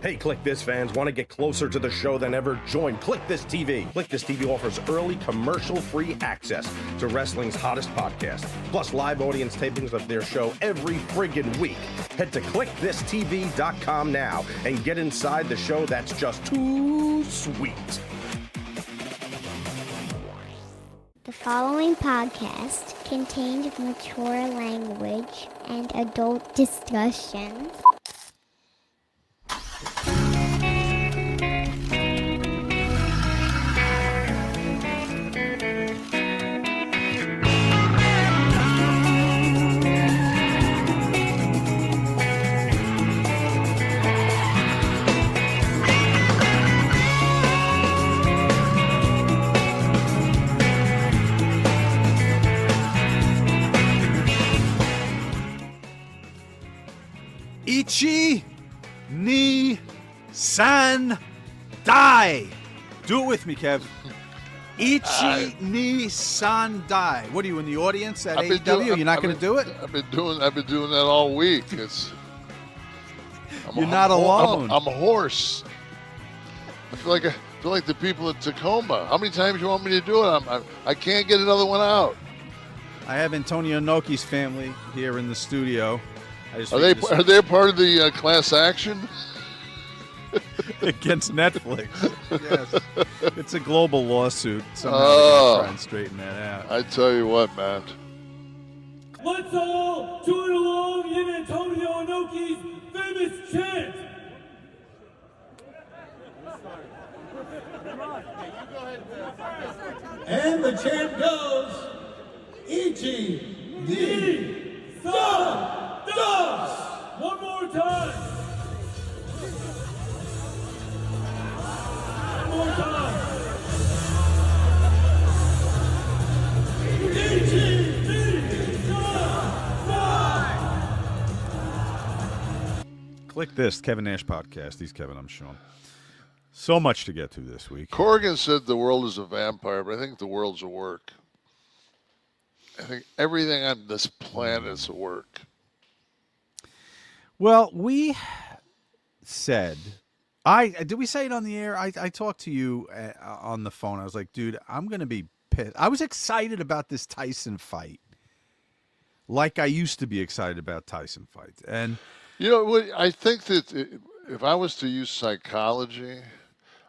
Hey, Kliq This fans, want to get closer to the show than ever? Join Kliq This TV. Kliq This TV offers early commercial-free access to wrestling's hottest podcast, plus live audience tapings of their show every friggin' week. Head to kliqthistv.com now and get inside the show that's just too sweet. The following podcast contains mature language and adult discussions. ICHI ni san dai. Do it with me, Kev. ICHI ni san dai. What are you in the audience at AEW? You're not going to do it? I've been doing that all week. You're not alone. I'm a horse. I feel like the people in Tacoma. How many times you want me to do it? I can't get another one out. I have Antonio Inoki's family here in the studio. Are they part of the class action? Against Netflix. Yes. It's a global lawsuit. Somehow they're going to try and straighten that out. I tell you what, man. Let's all join along in Antonio Inoki's famous chant. And the chant goes, ICHI ni san dai. One more time. One more time. ICHI ni san dai. Kliq This, Kevin Nash podcast. He's Kevin, I'm Sean. So much to get to this week. Corrigan said the world is a vampire, but I think the world's a work. I think everything on this planet is a work. Well, we said, did we say it on the air? I talked to you on the phone. I was like, dude, I'm going to be pissed. I was excited about this Tyson fight, like I used to be excited about Tyson fights. And you know, I think that if I was to use psychology,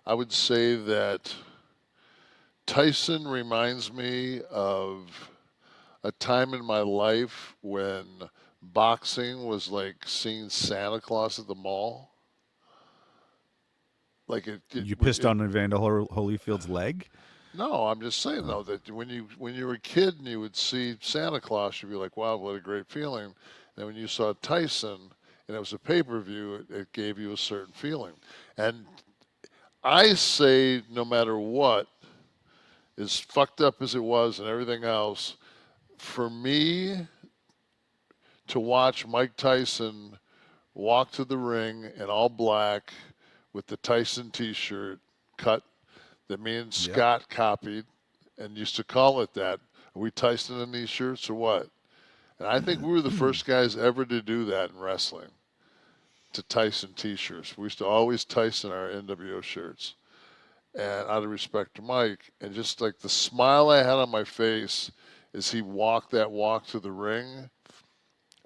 I would say that Tyson reminds me of a time in my life when boxing was like seeing Santa Claus at the mall. Like you pissed on Evander Holyfield's leg? No, I'm just saying though that when you were a kid and you would see Santa Claus, you'd be like, "Wow, what a great feeling!" And when you saw Tyson and it was a pay-per-view, it gave you a certain feeling. And I say, no matter what, as fucked up as it was and everything else, for me to watch Mike Tyson walk to the ring in all black with the Tyson t-shirt cut that me and Scott copied and used to call it that. Are we Tyson in these shirts or what? And I think we were the first guys ever to do that in wrestling, to Tyson t-shirts. We used to always Tyson our NWO shirts. And out of respect to Mike, and just like the smile I had on my face as he walked that walk to the ring,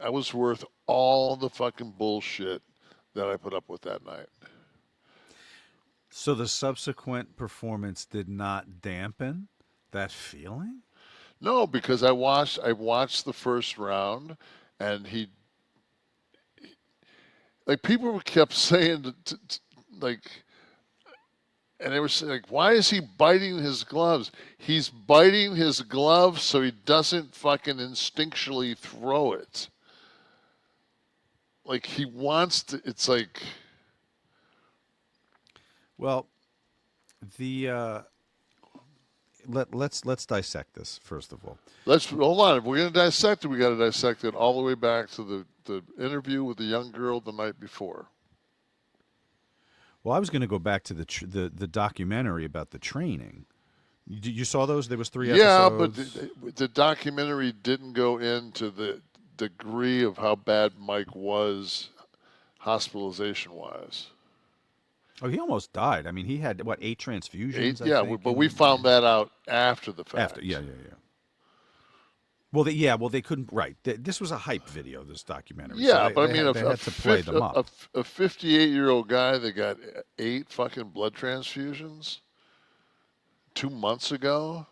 I was worth all the fucking bullshit that I put up with that night. So the subsequent performance did not dampen that feeling? No, because I watched the first round, and he like people kept saying like, and they were saying like, why is he biting his gloves? He's biting his gloves so he doesn't fucking instinctually throw it. Like he wants to. It's like. Well, the let's dissect this first of all. Let's hold on. If we're going to dissect it, we got to dissect it all the way back to the interview with the young girl the night before. Well, I was going to go back to the documentary about the training. You saw those? There was 3 episodes. Yeah, but the documentary didn't go into the degree of how bad Mike was hospitalization-wise. Oh, he almost died. I mean, he had what 8 transfusions. Yeah, I think, but we found that out after the fact. after. Yeah. Well, they couldn't. Right. This was a hype video. This documentary. Yeah, so but I mean, they had to play them up. a 58-year-old guy that got 8 fucking blood transfusions 2 months ago.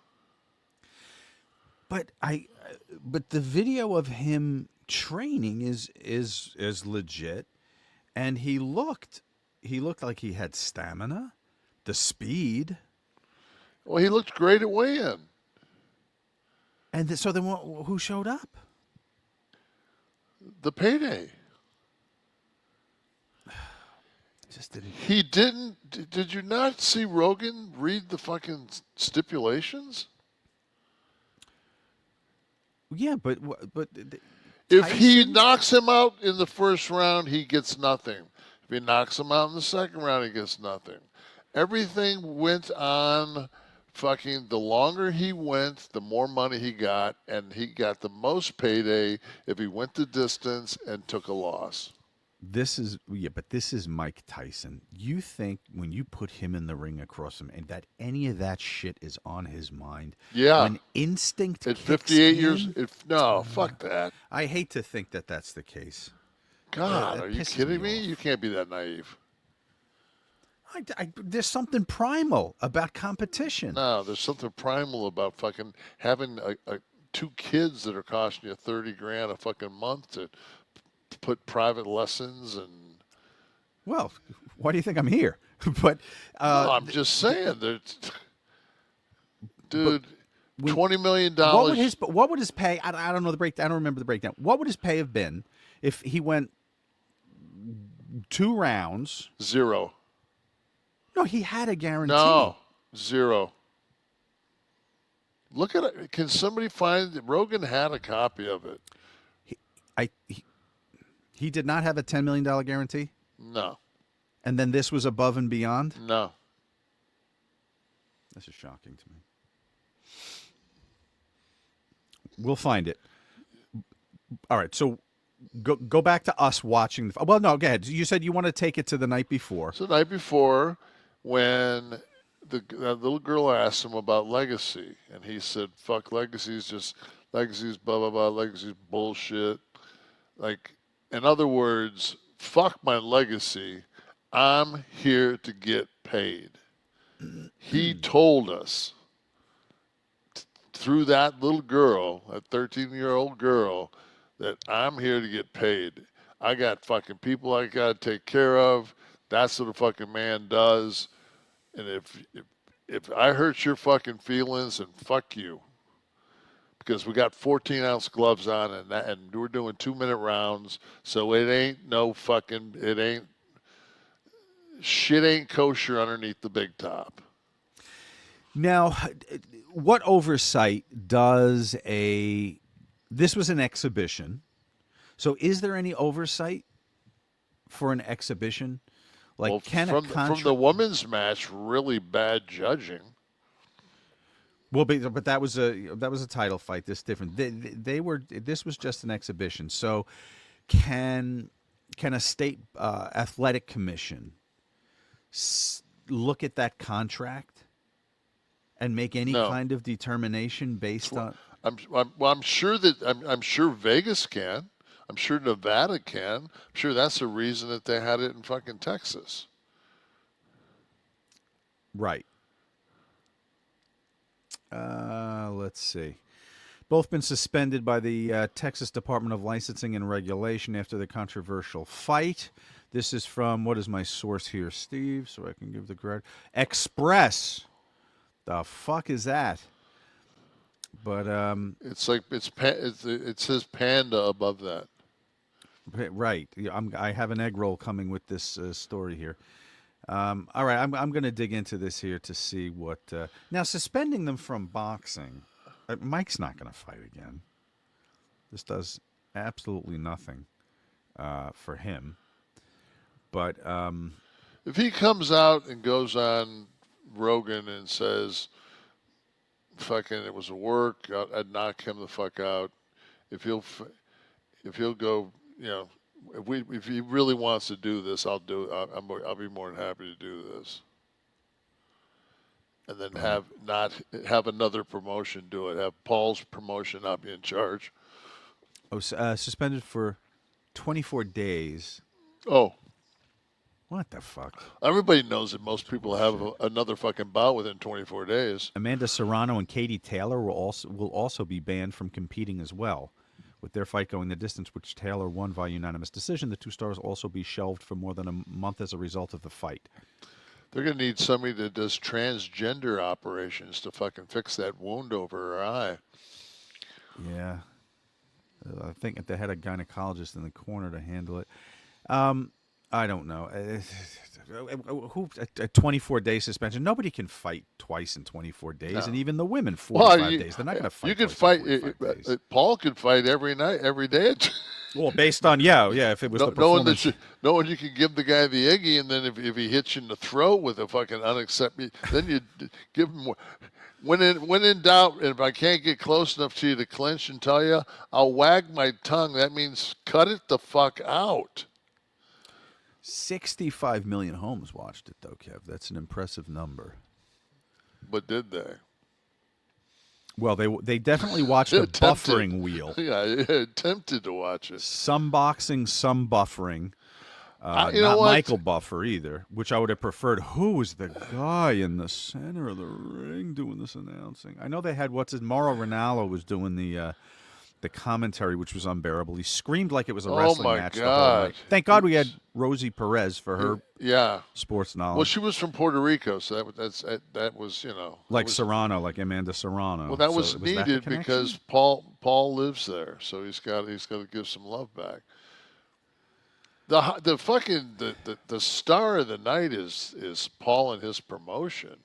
But the video of him training is legit, and he looked like he had stamina, the speed. Well, he looked great at weigh-in. And so then who showed up? The payday. Just didn't. He didn't. Did you not see Rogan read the fucking stipulations? Yeah, but If he Tyson? knocks him out in the first round, he gets nothing. If he knocks him out in the second round, he gets nothing. Everything went on fucking, the longer he went, the more money he got, and he got the most payday if he went the distance and took a loss. But this is Mike Tyson. You think when you put him in the ring across him, and that any of that shit is on his mind? Yeah. When instinct At kicks 58 in? years, no, fuck that. I hate to think that that's the case. God, that are you pisses kidding me me? off. You can't be that naive. There's something primal about competition. No, there's something primal about fucking having 2 kids that are costing you $30,000 a fucking month to put private lessons and. Well, why do you think I'm here? But No, I'm just saying that, dude. $20 million. What would his pay? I don't know the breakdown. I don't remember the breakdown. What would his pay have been if he went 2 rounds? 0. No, he had a guarantee. No, 0. Look at it. Can somebody find? Rogan had a copy of it. He did not have a $10 million guarantee. No. And then this was above and beyond. No. This is shocking to me. We'll find it. All right, so go back to us watching. Well, no, go ahead. You said you want to take it to the night before. So the night before, when the little girl asked him about legacy, and he said, "Fuck legacy's blah blah blah. Legacy's bullshit." Like, in other words, fuck my legacy. I'm here to get paid. He told us through that little girl, that 13-year-old girl, that I'm here to get paid. I got fucking people I got to take care of. That's what a fucking man does. And if I hurt your fucking feelings, then fuck you. Because we got 14-ounce gloves on, and we're doing 2-minute rounds, so shit ain't kosher underneath the big top. Now, what oversight does this was an exhibition. So is there any oversight for an exhibition? Like, well, from the women's match, really bad judging. Well, but that was a title fight. This different. This was just an exhibition. So, can a state athletic commission look at that contract and make any kind of determination based on? I'm sure Vegas can. I'm sure Nevada can. I'm sure that's the reason that they had it in fucking Texas. Right. Let's see. Both been suspended by the Texas Department of Licensing and Regulation after the controversial fight. This is from, what is my source here, Steve? So I can give the correct. Express. The fuck is that? But it's like it says Panda above that. Right. I have an egg roll coming with this story here. All right, I'm going to dig into this here to see what. Now, suspending them from boxing, Mike's not going to fight again. This does absolutely nothing for him. But if he comes out and goes on Rogan and says, "Fucking, it was a work," I'd knock him the fuck out. If he'll go, if he really wants to do this, I'll be more than happy to do this. And then have another promotion do it. Have Paul's promotion not be in charge. Oh, suspended for 24 days. Oh. What the fuck? Everybody knows that most people have another fucking bout within 24 days. Amanda Serrano and Katie Taylor will also be banned from competing as well, with their fight going the distance, which Taylor won via unanimous decision. The two stars will also be shelved for more than a month as a result of the fight. They're going to need somebody that does transgender operations to fucking fix that wound over her eye. Yeah. I think they had a gynecologist in the corner to handle it. I don't know. A 24-day suspension. Nobody can fight twice in 24 days, and even the women 45 days. They're not going to fight. You could fight. Paul could fight every night, every day. Well, based on if it was the performance. Knowing you can give the guy the Iggy, and then if he hits you in the throat with a fucking unacceptable, then you give him. When in doubt, and if I can't get close enough to you to clinch and tell you, I'll wag my tongue. That means cut it the fuck out. 65 million homes watched it, though, Kev. That's an impressive number. But did they? Well, they definitely watched a buffering wheel. Yeah, attempted to watch it. Some boxing, some buffering. Not Michael Buffer either, which I would have preferred. Who was the guy in the center of the ring doing this announcing? I know they had Mauro Ranallo was doing the commentary, which was unbearable. He screamed like it was a wrestling match. God. The whole night. Thank God we had Rosie Perez for her sports knowledge. Well, she was from Puerto Rico, so that was like Serrano, like Amanda Serrano. Well, that was needed because Paul lives there, so he's got to give some love back. The star of the night is Paul and his promotion.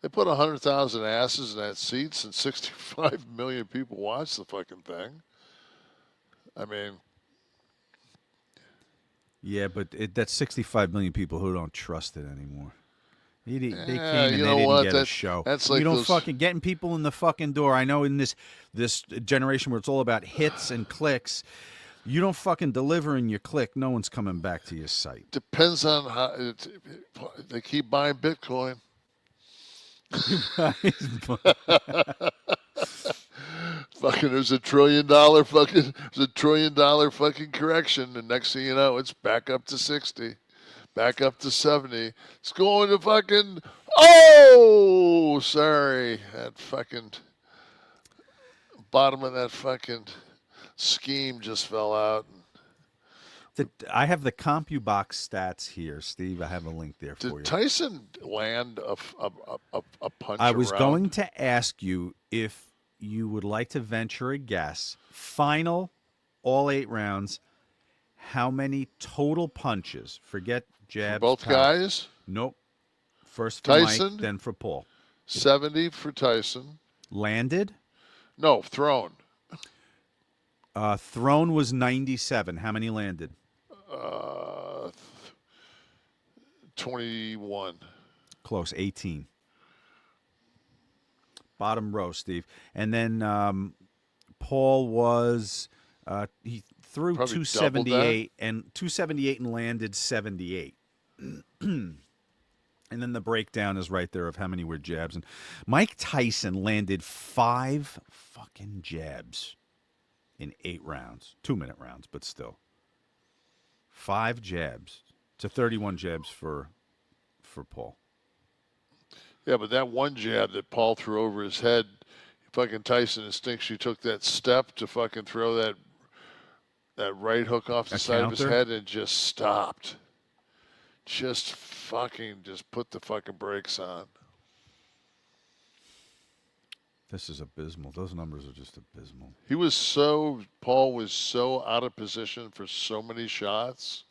They put 100,000 asses in that seats, and 65 million people watch the fucking thing. I mean, yeah, but that's 65 million people who don't trust it anymore. They came and they didn't get a show. That's like you don't fucking getting people in the fucking door. I know in this generation where it's all about hits and clicks. You don't fucking deliver in your click, no one's coming back to your site. Depends on how they keep buying Bitcoin. Fucking there's a $1 trillion fucking correction, and next thing you know, it's back up to 60, back up to 70. It's going to fucking that fucking bottom of that fucking scheme just fell out. I have the CompuBox stats here, Steve. I have a link there for you. Did Tyson land a punch I was around? going to ask you if you would like to venture a guess. Final, all 8 rounds, how many total punches? Forget jabs. For both guys? Nope. First for Tyson, Mike, then for Paul. 70 for Tyson. Landed? No, thrown. Thrown was 97. How many landed? 21. Close, 18. Bottom row, Steve. And then Paul was he threw Probably 278 and landed 78. And then the breakdown is right there of how many were jabs. And Mike Tyson landed 5 fucking jabs in 8 rounds, 2-minute rounds, but still. 5 jabs to 31 jabs for Paul. Yeah, but that one jab that Paul threw over his head, fucking Tyson instinctually took that step to fucking throw that right hook off the side of his head and just stopped. Just put the fucking brakes on. This is abysmal. Those numbers are just abysmal. Paul was so out of position for so many shots.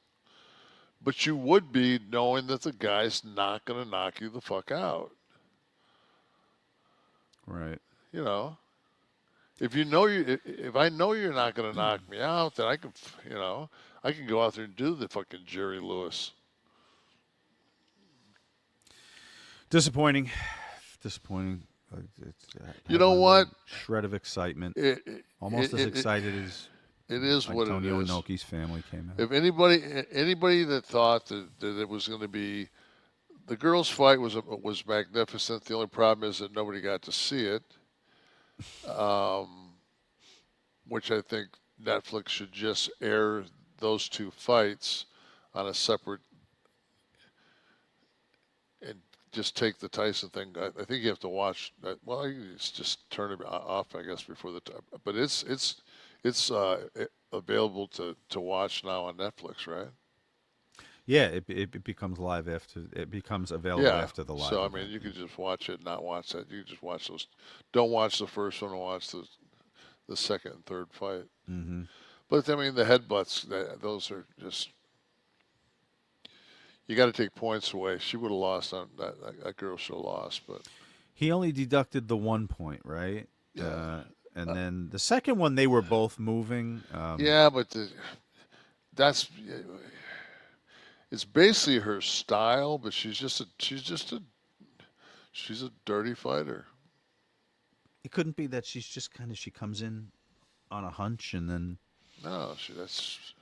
But you would be knowing that the guy's not going to knock you the fuck out. Right. You know, if I know you're not going to knock me out, then I can go out there and do the fucking Jerry Lewis. Disappointing. You know what? Shred of excitement. Almost as excited as It is what it Antonio is. Inoki's family came out. If anybody that thought that it was going to be, the girls' fight was magnificent. The only problem is that nobody got to see it, which I think Netflix should just air those two fights on a separate, and just take the Tyson thing. I think you have to watch. Well, you just turn it off, I guess, before the. But it's available to watch now on Netflix, right? Yeah, it becomes live after it becomes available after the live. So event. I mean, you could just watch it, not watch that. You just watch those. Don't watch the first one. Watch the second and third fight. Mm-hmm. But I mean, the headbutts. Those are just. You got to take points away. She would have lost on that. That girl should have lost, but He only deducted the 1 point, right? Yeah. And then the second one, they were both moving. yeah, but that's it's basically her style. But she's a dirty fighter. It couldn't be that she's just she comes in on a hunch and then. No, that's.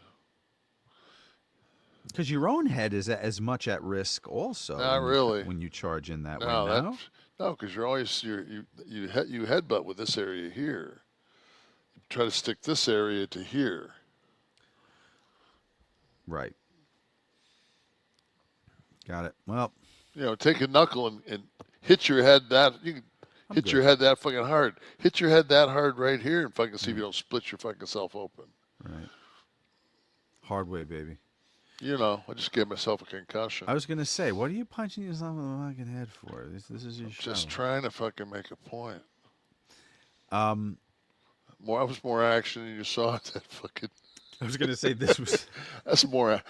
Because your own head is as much at risk, also. Not really. When you charge in that way. No, because you're always you headbutt with this area here. You try to stick this area to here. Right. Got it. Well, take a knuckle and hit your head that you can hit your head that fucking hard. Hit your head that hard right here and fucking see if you don't split your fucking self open. Right. Hard way, baby. I just gave myself a concussion. I was gonna say, what are you punching yourself in the fucking head for? This is your show. Just trying to fucking make a point. I was more action than you saw at that fucking. was gonna say this was. That's more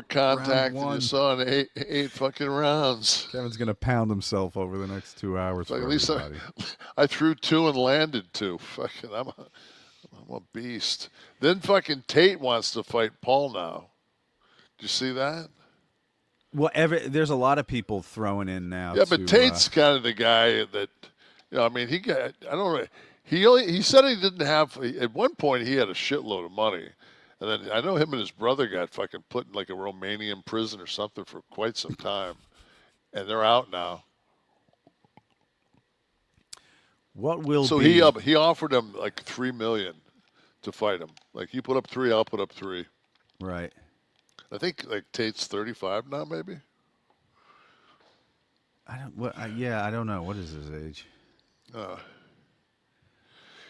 contact than you saw in eight fucking rounds. Kevin's gonna pound himself over the next 2 hours. Like, for at least everybody. I threw 2 and landed 2. Fucking, I'm a beast. Then fucking Tate wants to fight Paul now. Did you see that? Well, there's a lot of people throwing in now. Yeah, but Tate's kind of the guy that, I mean, he got. I don't know. He said he didn't have. At one point, he had a shitload of money, and then I know him and his brother got fucking put in like a Romanian prison or something for quite some time, and they're out now. What will so be? He offered him like $3 million to fight him. Like, you put up 3, I'll put up 3. Right. I think like Tate's 35 now, maybe. I don't know. What is his age?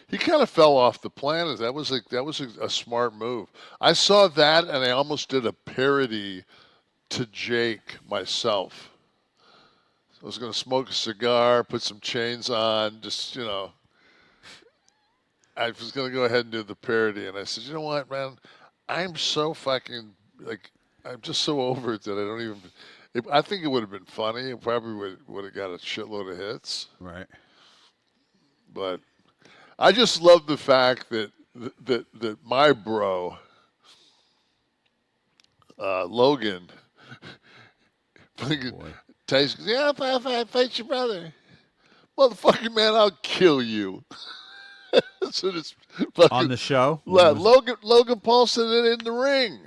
He kind of fell off the planet. That was a smart move. I saw that, and I almost did a parody to Jake myself. I was going to smoke a cigar, put some chains on, just I was going to go ahead and do the parody, and I said, you know what, man, I'm so fucking I'm just so over it that I don't even. I think it would have been funny. It probably would have got a shitload of hits. Right. But I just love the fact that my bro, Logan, Tyson goes, yeah, I'll fight your brother. Motherfucking man, I'll kill you. So this on the show? Logan Paul said it in the ring.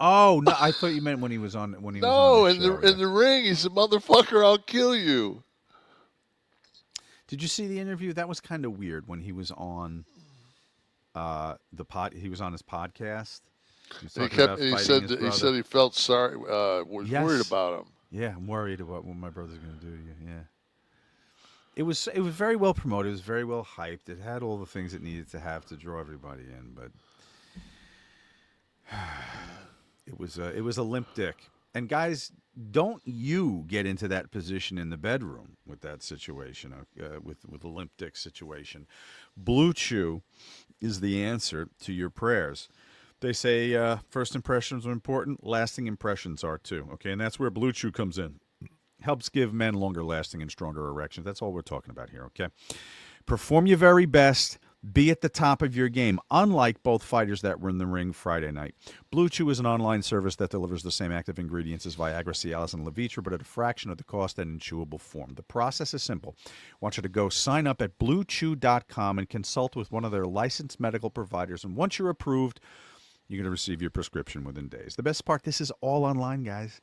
Oh no! I thought you meant when he was on. No, was on in the ring, he said, "Motherfucker, I'll kill you." Did you see the interview? That was kind of weird when he was on He was on his podcast. He said he felt sorry. Was worried about him. Yeah, I'm worried about what my brother's going to do to you. Yeah. It was very well promoted. It was very well hyped. It had all the things it needed to have to draw everybody in, but it was a limp dick. And guys, don't you get into that position in the bedroom with that situation, with the limp dick situation. BLUECHEW is the answer to your prayers. They say first impressions are important, lasting impressions are too. Okay, and that's where BLUECHEW comes in. Helps give men longer lasting and stronger erections. That's all we're talking about here, okay? Perform your very best. Be at the top of your game, unlike both fighters that were in the ring Friday night. BLUECHEW is an online service that delivers the same active ingredients as Viagra, Cialis, and Levitra, but at a fraction of the cost and in chewable form. The process is simple. I want you to go sign up at BLUECHEW.com and consult with one of their licensed medical providers. And once you're approved, you're going to receive your prescription within days. The best part, this is all online, guys.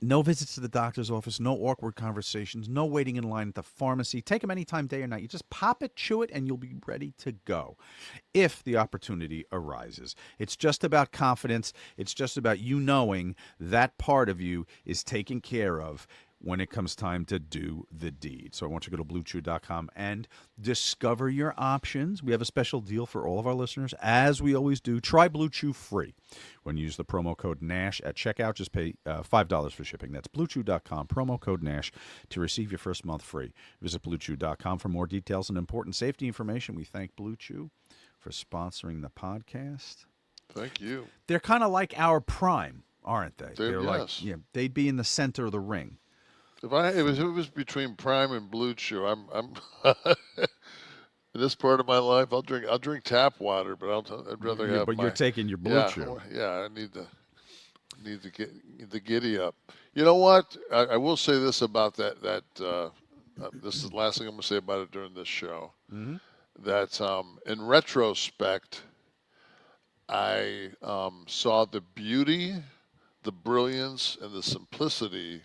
No visits to the doctor's office, no awkward conversations, no waiting in line at the pharmacy. Take them anytime, day or night. You just pop it, chew it, and you'll be ready to go if the opportunity arises. It's just about confidence. It's just about you knowing that part of you is taken care of when it comes time to do the deed. So I want you to go to BlueChew.com and discover your options. We have a special deal for all of our listeners, as we always do. Try BlueChew free when you use the promo code NASH at checkout. Just pay $5 for shipping. That's BlueChew.com, promo code NASH, to receive your first month free. Visit BlueChew.com for more details and important safety information. We thank BlueChew for sponsoring the podcast. Thank you. They're kind of like our Prime, aren't they? They're like, yeah, they'd be in the center of the ring. If it was between Prime and BLUECHEW, I'm in this part of my life, I'll drink tap water, but I'd rather have. But you're taking your BLUECHEW. Yeah, I need to get the giddy up. You know what? I will say this about that. This is the last thing I'm going to say about it during this show. Mm-hmm. That in retrospect, I saw the beauty, the brilliance, and the simplicity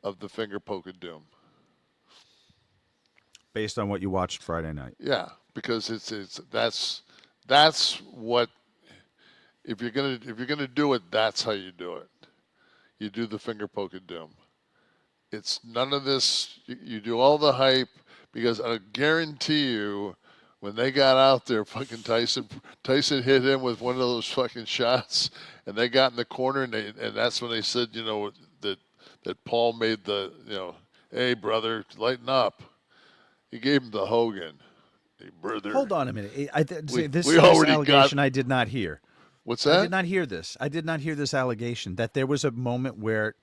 of the finger poke of doom. Based on what you watched Friday night. Yeah, because that's what, if you're gonna do it, that's how you do it. You do the finger poke of doom. It's none of this. You do all the hype, because I guarantee you, when they got out there, fucking Tyson hit him with one of those fucking shots, and they got in the corner, and that's when they said, that Paul made the, hey, brother, lighten up. He gave him the Hogan. Hey, brother. Hold on a minute. This already allegation I did not hear. What's that? I did not hear this. I did not hear this allegation that there was a moment where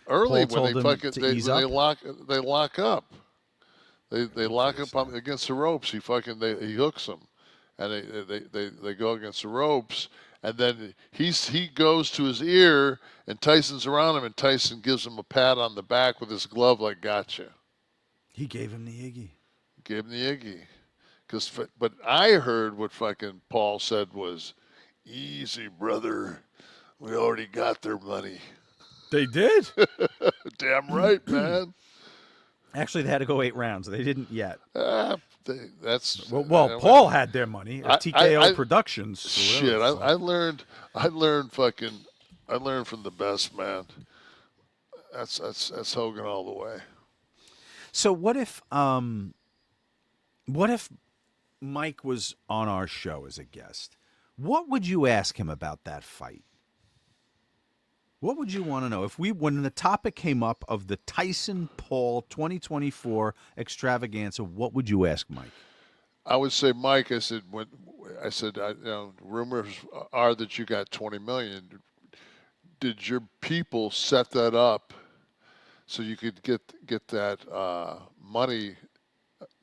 early Paul when told they him fucking to they ease up? lock up. They lock up against the ropes. He hooks them, and they go against the ropes. And then he goes to his ear, and Tyson's around him, and Tyson gives him a pat on the back with his glove, like, gotcha. He gave him the Iggy. Gave him the Iggy. But I heard what fucking Paul said was, easy, brother. We already got their money. They did? Damn right, man. Actually, they had to go 8 rounds. They didn't yet. That's Paul had their money at TKO Productions. Shit, I learned from the best, man. That's Hogan all the way. So what if Mike was on our show as a guest? What would you ask him about that fight? What would you want to know when the topic came up of the Tyson Paul 2024 extravaganza? What would you ask Mike? I would say, Mike, rumors are that you got $20 million. Did your people set that up so you could get that money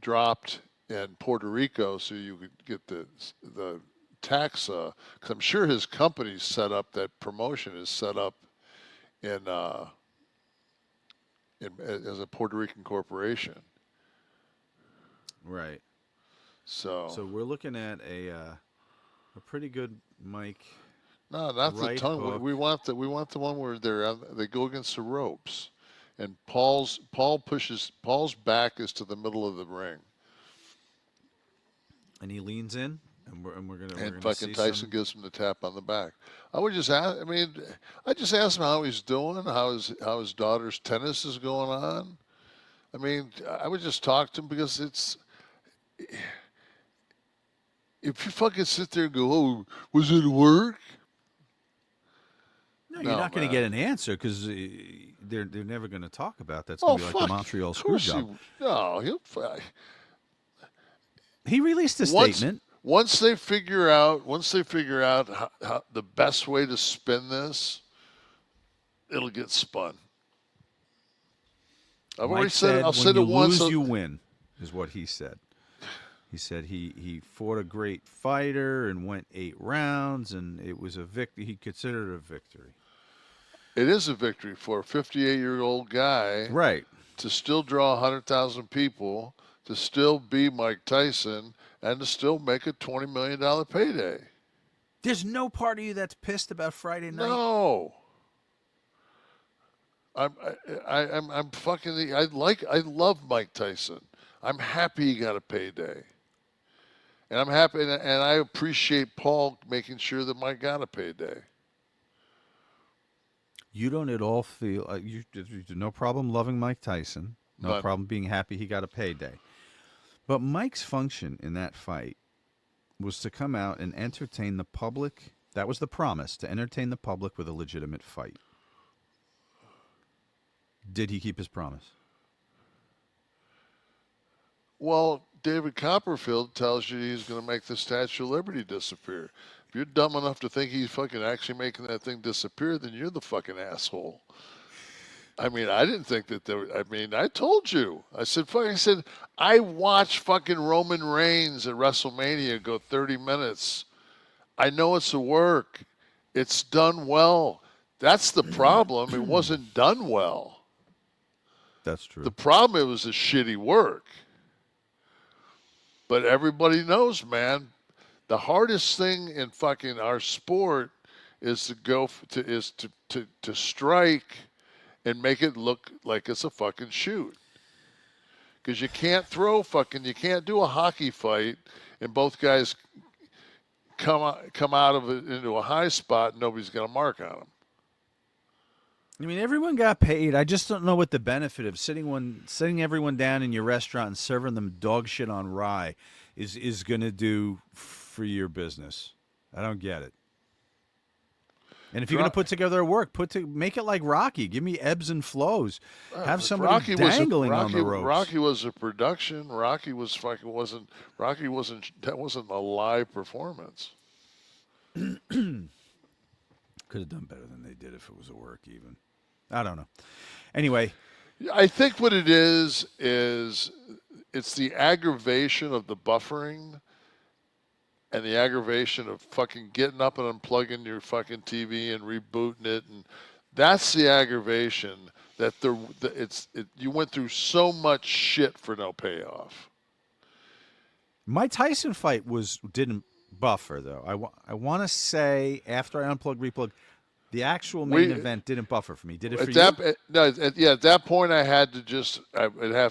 dropped in Puerto Rico, so you could get the tax? Because I'm sure his company's set up, that promotion is set up in as a Puerto Rican corporation. Right. So we're looking at a pretty good Mike. No, not right the tongue. hook. We want the one where they go against the ropes, and Paul's back is to the middle of the ring, and he leans in, and we're gonna. And fucking Tyson gives him the tap on the back. I would just ask. I just asked him how he's doing, how his daughter's tennis is going on. I would just talk to him, because it's. If you fucking sit there and go, oh, was it work? No, you're not going to get an answer, because they're never going to talk about that. It's Oh, going to be like the Montreal Screwjob. No, He released a statement. Once they figure out how the best way to spin this, it'll get spun. I've already said it. I'll say it once. When you lose, you win, is what he said. He said he fought a great fighter and went 8 rounds, and it was a victory. He considered it a victory. It is a victory for a 58-year-old guy, Right? to still draw 100,000 people, to still be Mike Tyson, and to still make a $20 million payday. There's no part of you that's pissed about Friday night. No. I'm fucking. I love Mike Tyson. I'm happy he got a payday. And I'm happy, and I appreciate Paul making sure that Mike got a payday. You don't at all feel you no problem loving Mike Tyson, no None. problem being happy he got a payday. But Mike's function in that fight was to come out and entertain the public. That was the promise, to entertain the public with a legitimate fight. Did he keep his promise? Well, David Copperfield tells you he's going to make the Statue of Liberty disappear. If you're dumb enough to think he's fucking actually making that thing disappear, then you're the fucking asshole. I mean, I didn't think that there. I mean, I told you. I said, I watched fucking Roman Reigns at WrestleMania go 30 minutes. I know it's a work. It's done well. That's the problem. It wasn't done well. That's true. The problem, it was a shitty work. But everybody knows, man, the hardest thing in fucking our sport is to strike and make it look like it's a fucking shoot. Because you can't you can't do a hockey fight and both guys come out of it into a high spot and nobody's got a mark on them. I mean, everyone got paid. I just don't know what the benefit of sitting everyone down in your restaurant and serving them dog shit on rye is going to do for your business. I don't get it. And if you're going to put together a work, make it like Rocky. Give me ebbs and flows. Have somebody dangling on the ropes. Rocky was a production. Rocky wasn't a live performance. Could have done better than they did if it was a work even. I don't know. Anyway. I think what it is it's the aggravation of the buffering and the aggravation of fucking getting up and unplugging your fucking TV and rebooting it. And that's the aggravation that you went through so much shit for no payoff. My Tyson fight didn't buffer, though. I want to say after I unplugged, replugged, the actual main event didn't buffer for me. Did it for you? No, at that point I'd have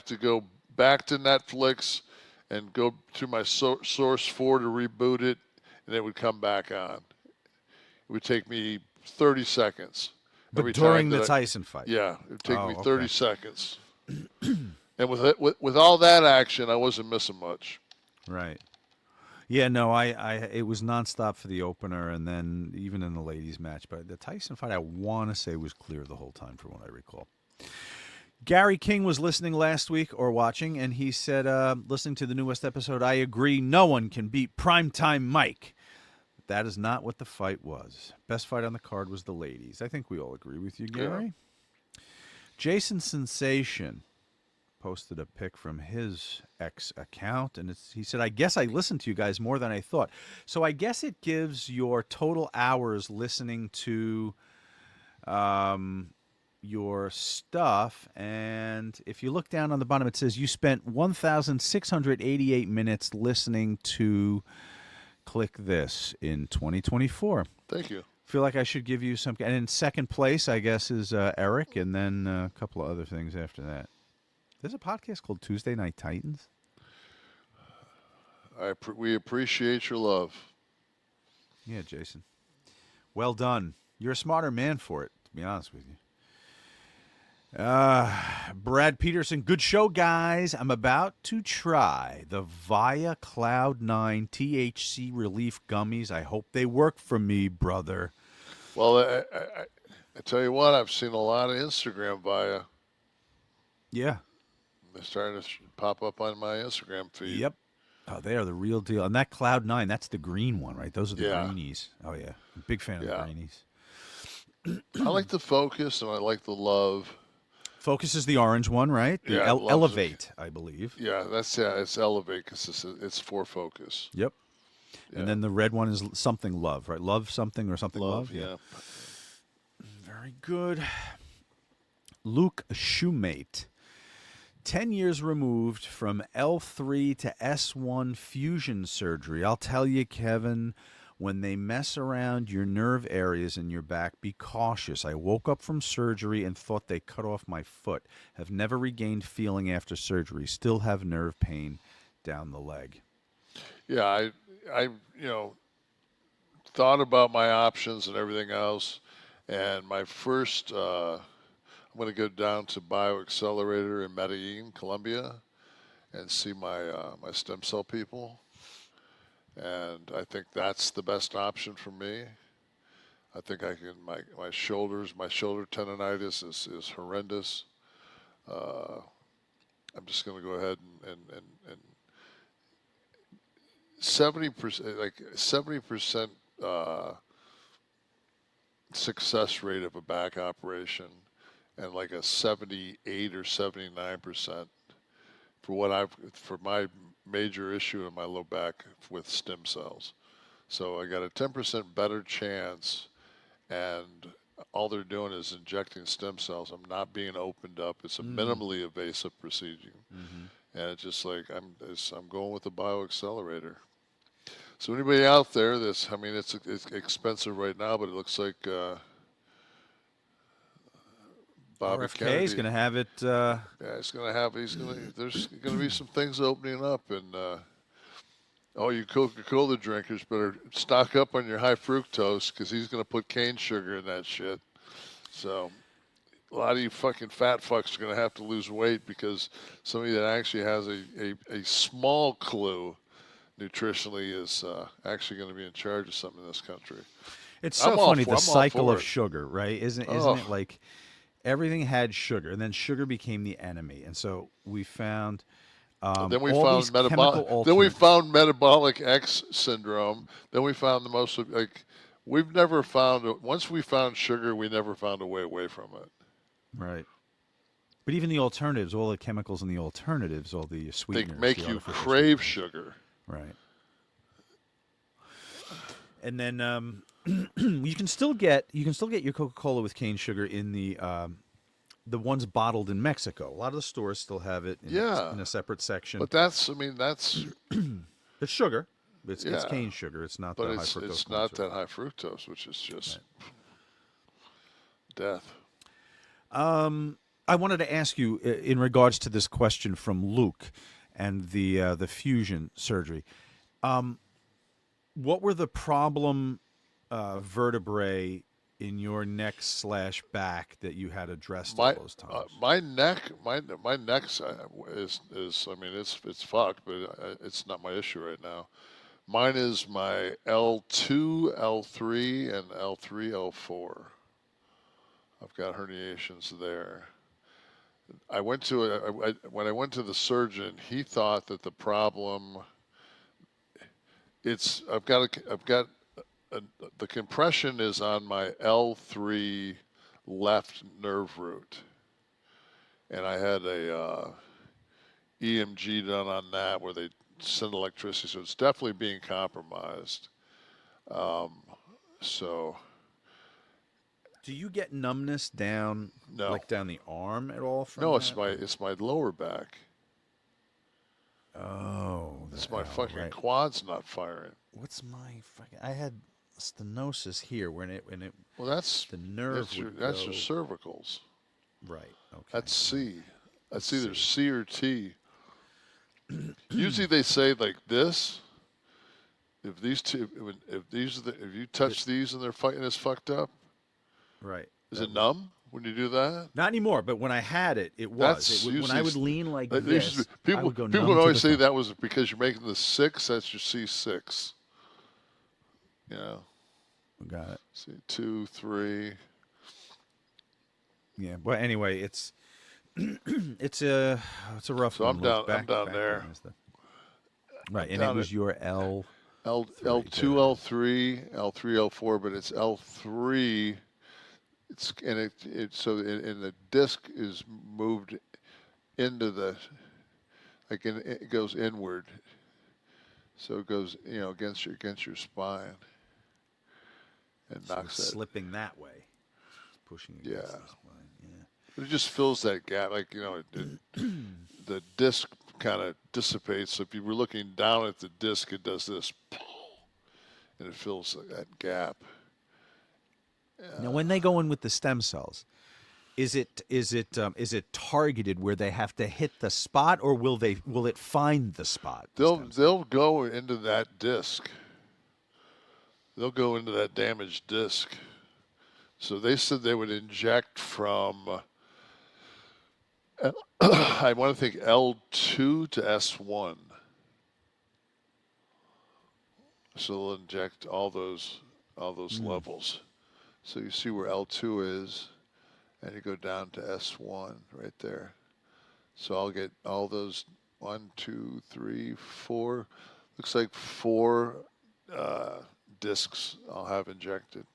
to go back to Netflix and go to my Source 4 to reboot it, and it would come back on. It would take me 30 seconds. But during the Tyson fight? Yeah, it would take me 30 seconds. And with all that action, I wasn't missing much. Right. Yeah, no, it was nonstop for the opener, and then even in the ladies' match. But the Tyson fight, I want to say, was clear the whole time, from what I recall. Gary King was listening last week, or watching, and he said, listening to the newest episode, I agree, no one can beat Primetime Mike. But that is not what the fight was. Best fight on the card was the ladies. I think we all agree with you, Gary. Yeah. Jason Sensation posted a pic from his X account, and he said, I guess I listened to you guys more than I thought. So I guess it gives your total hours listening to your stuff, and if you look down on the bottom, it says you spent 1,688 minutes listening to Kliq This in 2024. Thank you. Feel like I should give you some, and in second place, I guess, is Eric, and then a couple of other things after that. There's a podcast called Tuesday Night Titans. We appreciate your love. Yeah, Jason. Well done. You're a smarter man for it, to be honest with you. Brad Peterson, good show, guys. I'm about to try the VIIA Cloud9 THC Relief Gummies. I hope they work for me, brother. Well, I tell you what, I've seen a lot of Instagram VIIA. Yeah. They're starting to pop up on my Instagram feed. Yep. Oh, they are the real deal. And that Cloud9, that's the green one, right? Those are the greenies. Oh, yeah. I'm a big fan of the greenies. I like the focus and I like the love. Focus is the orange one, right? The Yeah, loves it. Elevate, I believe. Yeah, it's Elevate because it's for focus. Yep. Yeah. And then the red one is something love, right? Love something or something love? Yeah. Very good. BLUECHEW. 10 years removed from L3 to S1 fusion surgery. I'll tell you, Kevin, when they mess around your nerve areas in your back, be cautious. I woke up from surgery and thought they cut off my foot. Have never regained feeling after surgery. Still have nerve pain down the leg. Yeah, I thought about my options and everything else, and my first, I'm going to go down to Bioaccelerator in Medellin, Colombia, and see my my stem cell people. And I think that's the best option for me. I think I can, my shoulder tendonitis is horrendous. I'm just going to go ahead and 70%, like 70% success rate of a back operation, and like a 78 or 79% for my major issue in my low back with stem cells. So I got a 10% better chance, and all they're doing is injecting stem cells. I'm not being opened up. It's a minimally invasive procedure, and it's just like I'm going with the Bioaccelerator. So anybody out there, it's expensive right now, but it looks like Bobby RFK Kennedy is going to have it. Yeah, there's going to be some things opening up, and all you Coca-Cola drinkers better stock up on your high fructose, because he's going to put cane sugar in that shit. So a lot of you fucking fat fucks are going to have to lose weight, because somebody that actually has a small clue nutritionally is actually going to be in charge of something in this country. It's so funny, the cycle of it. sugar, right? Isn't it like everything had sugar, and then sugar became the enemy, and so we found then we all found these chemical Then we alternatives. found metabolic X syndrome. Then we found the most we've never found once we found sugar, we never found a way away from it. Right. But even the alternatives, all the chemicals in the alternatives, all the They sweeteners, make the you artificial crave sweeteners. sugar. Right. And then you can still get your Coca-Cola with cane sugar in the ones bottled in Mexico. A lot of the stores still have it in a separate section. But that's It's sugar. It's cane sugar. It's not but the high fructose. it's not that high fructose, which is just death. I wanted to ask you in regards to this question from Luke and the fusion surgery. What were the problem vertebrae in your neck/back that you had addressed all those times? My neck is it's fucked, but it's not my issue right now. Mine is my L2, L3, and L3, L4. I've got herniations there. When I went to the surgeon, he thought that the problem. The compression is on my L3 left nerve root, and I had a EMG done on that where they send electricity, so it's definitely being compromised. So. Do you get numbness down, like down the arm at all? No, it's my lower back. Oh, it's my fucking quads not firing. What's my fucking? I had stenosis here when it. Well, that's the nerve. That's your cervicals. Right. Okay. That's C. That's either C or T. Usually they say like this. If you touch these and they're fighting is fucked up. Right. Is it numb when you do that? Not anymore, but when I had it, it was. When I would lean like this, people would always say that was because you're making the 6. That's your C6. Yeah. Got it. C2, 3. Yeah. Well, anyway, it's a rough. So one. I'm down there. Right, and it was your L2, L3, L4, but it's L3. and the disc is moved into the it goes inward, so it goes against your spine and So knocks it's that. slipping that way, pushing against Yeah. the spine. Yeah. But it just fills that gap, the disc kind of dissipates. So if you were looking down at the disc, it does this, and it fills that gap. Now, when they go in with the stem cells, is it targeted where they have to hit the spot, or will it find the spot? They'll go into that disc. They'll go into that damaged disc. So they said they would inject from I want to think L2 to S1. So they'll inject all those levels. So you see where L2 is, and you go down to S1 right there. So I'll get all those 1, 2, 3, 4. Looks like 4 discs I'll have injected.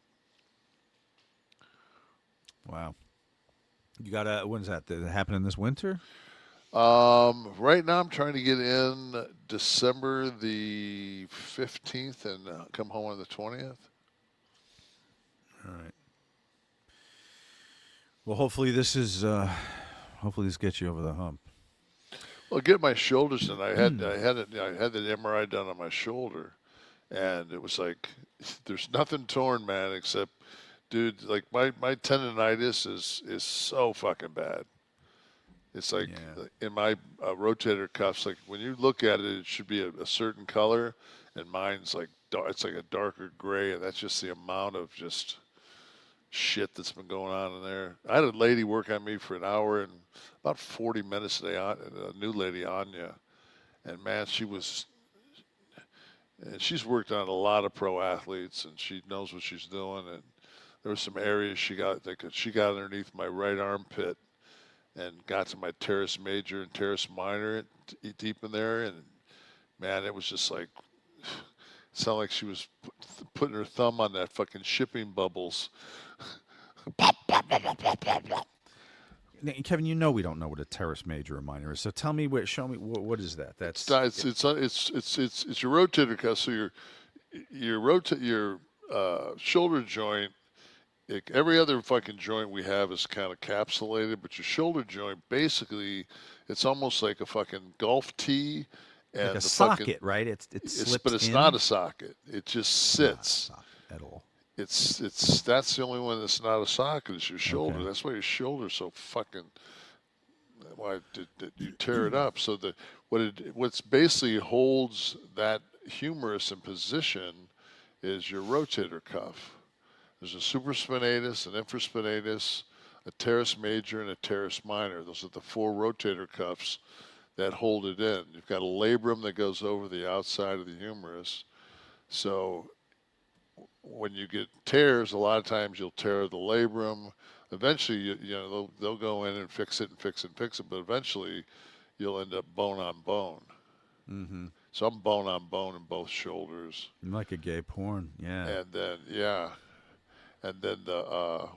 Wow. You got when's that? Did it happen in this winter? Right now I'm trying to get in December the 15th and come home on the 20th. All right. Well, hopefully this gets you over the hump. Well, get my shoulders in. I had the MRI done on my shoulder, and it was like there's nothing torn, man, except, dude, like my tendonitis is so fucking bad. It's like in my rotator cuffs, like when you look at it, it should be a certain color, and mine's like it's like a darker gray, and that's just the amount of just shit that's been going on in there. I had a lady work on me for an hour and about 40 minutes today, a new lady, Anya, and man, she's worked on a lot of pro athletes, and she knows what she's doing. And there were some areas she got underneath my right armpit and got to my teres major and teres minor deep in there, and man, it was just like it sounded like she was putting her thumb on that fucking shipping bubbles. Now, Kevin, we don't know what a teres major or minor is. So tell me, show me what is that? That's it's your rotator cuff. So your shoulder joint. Every other fucking joint we have is kind of capsulated, but your shoulder joint, basically, it's almost like a fucking golf tee. And like a socket, right? It slips but it's in. not a socket. It just sits. Not a socket at all. That's the only one that's not a socket is your shoulder. Okay. That's why your shoulder's so fucking. Why did you tear it up? So what's basically holds that humerus in position is your rotator cuff. There's a supraspinatus, an infraspinatus, a teres major, and a teres minor. Those are the 4 rotator cuffs that hold it in. You've got a labrum that goes over the outside of the humerus. So when you get tears, a lot of times you'll tear the labrum. Eventually, they'll go in and fix it, but eventually you'll end up bone on bone. Mm-hmm. So I'm bone on bone in both shoulders. Like a gay porn, yeah. And then I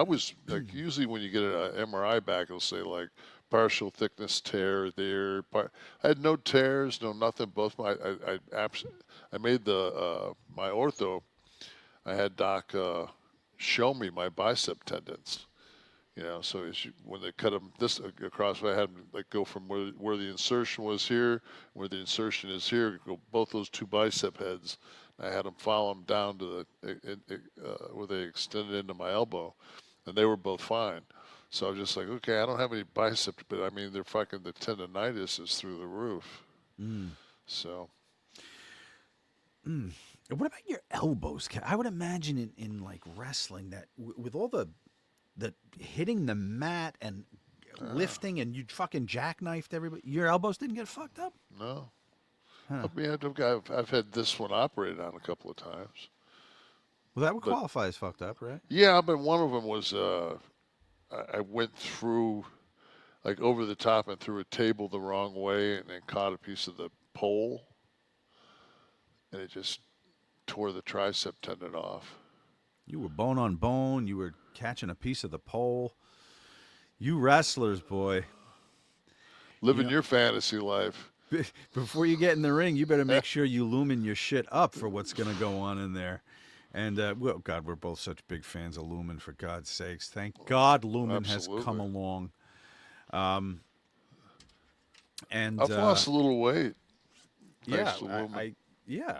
was like, usually when you get an MRI back, it'll say like partial thickness tear there. I had no tears, no nothing. Both I made my ortho. I had doc show me my bicep tendons. So when they cut them this across, I had them like go from where the insertion was here, where the insertion is here, go both those 2 bicep heads. I had them follow them down to where they extended into my elbow, and they were both fine. So I was just like, okay, I don't have any biceps, but I mean, the tendonitis is through the roof. So. What about your elbows? I would imagine in like wrestling that with all the hitting the mat and lifting, and you fucking jackknifed everybody, your elbows didn't get fucked up? No. Huh. I mean, I've had this one operated on a couple of times. Well, that would qualify as fucked up, right? Yeah, but one of them was I went through, like over the top and through a table the wrong way and then caught a piece of the pole, and it just tore the tricep tendon off. You were bone on bone. You were catching a piece of the pole. You wrestlers, boy. Living your fantasy life. Before you get in the ring, you better make sure you lumen your shit up for what's going to go on in there. And, well, God, we're both such big fans of Lumen, for God's sakes. Thank God Lumen has come along. And I've lost a little weight. Yeah,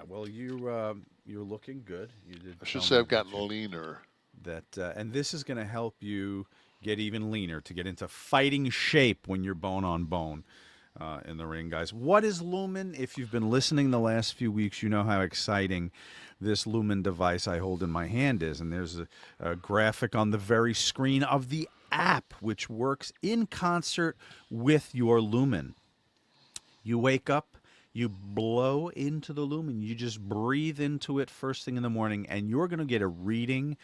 well, you're looking good. You did. I should say I've gotten leaner. And this is going to help you get even leaner, to get into fighting shape when you're bone on bone in the ring, guys. What is Lumen? If you've been listening the last few weeks, you know how exciting this Lumen device I hold in my hand is. And there's a graphic on the very screen of the app, which works in concert with your Lumen. You wake up, you blow into the Lumen, you just breathe into it first thing in the morning, and you're going to get a reading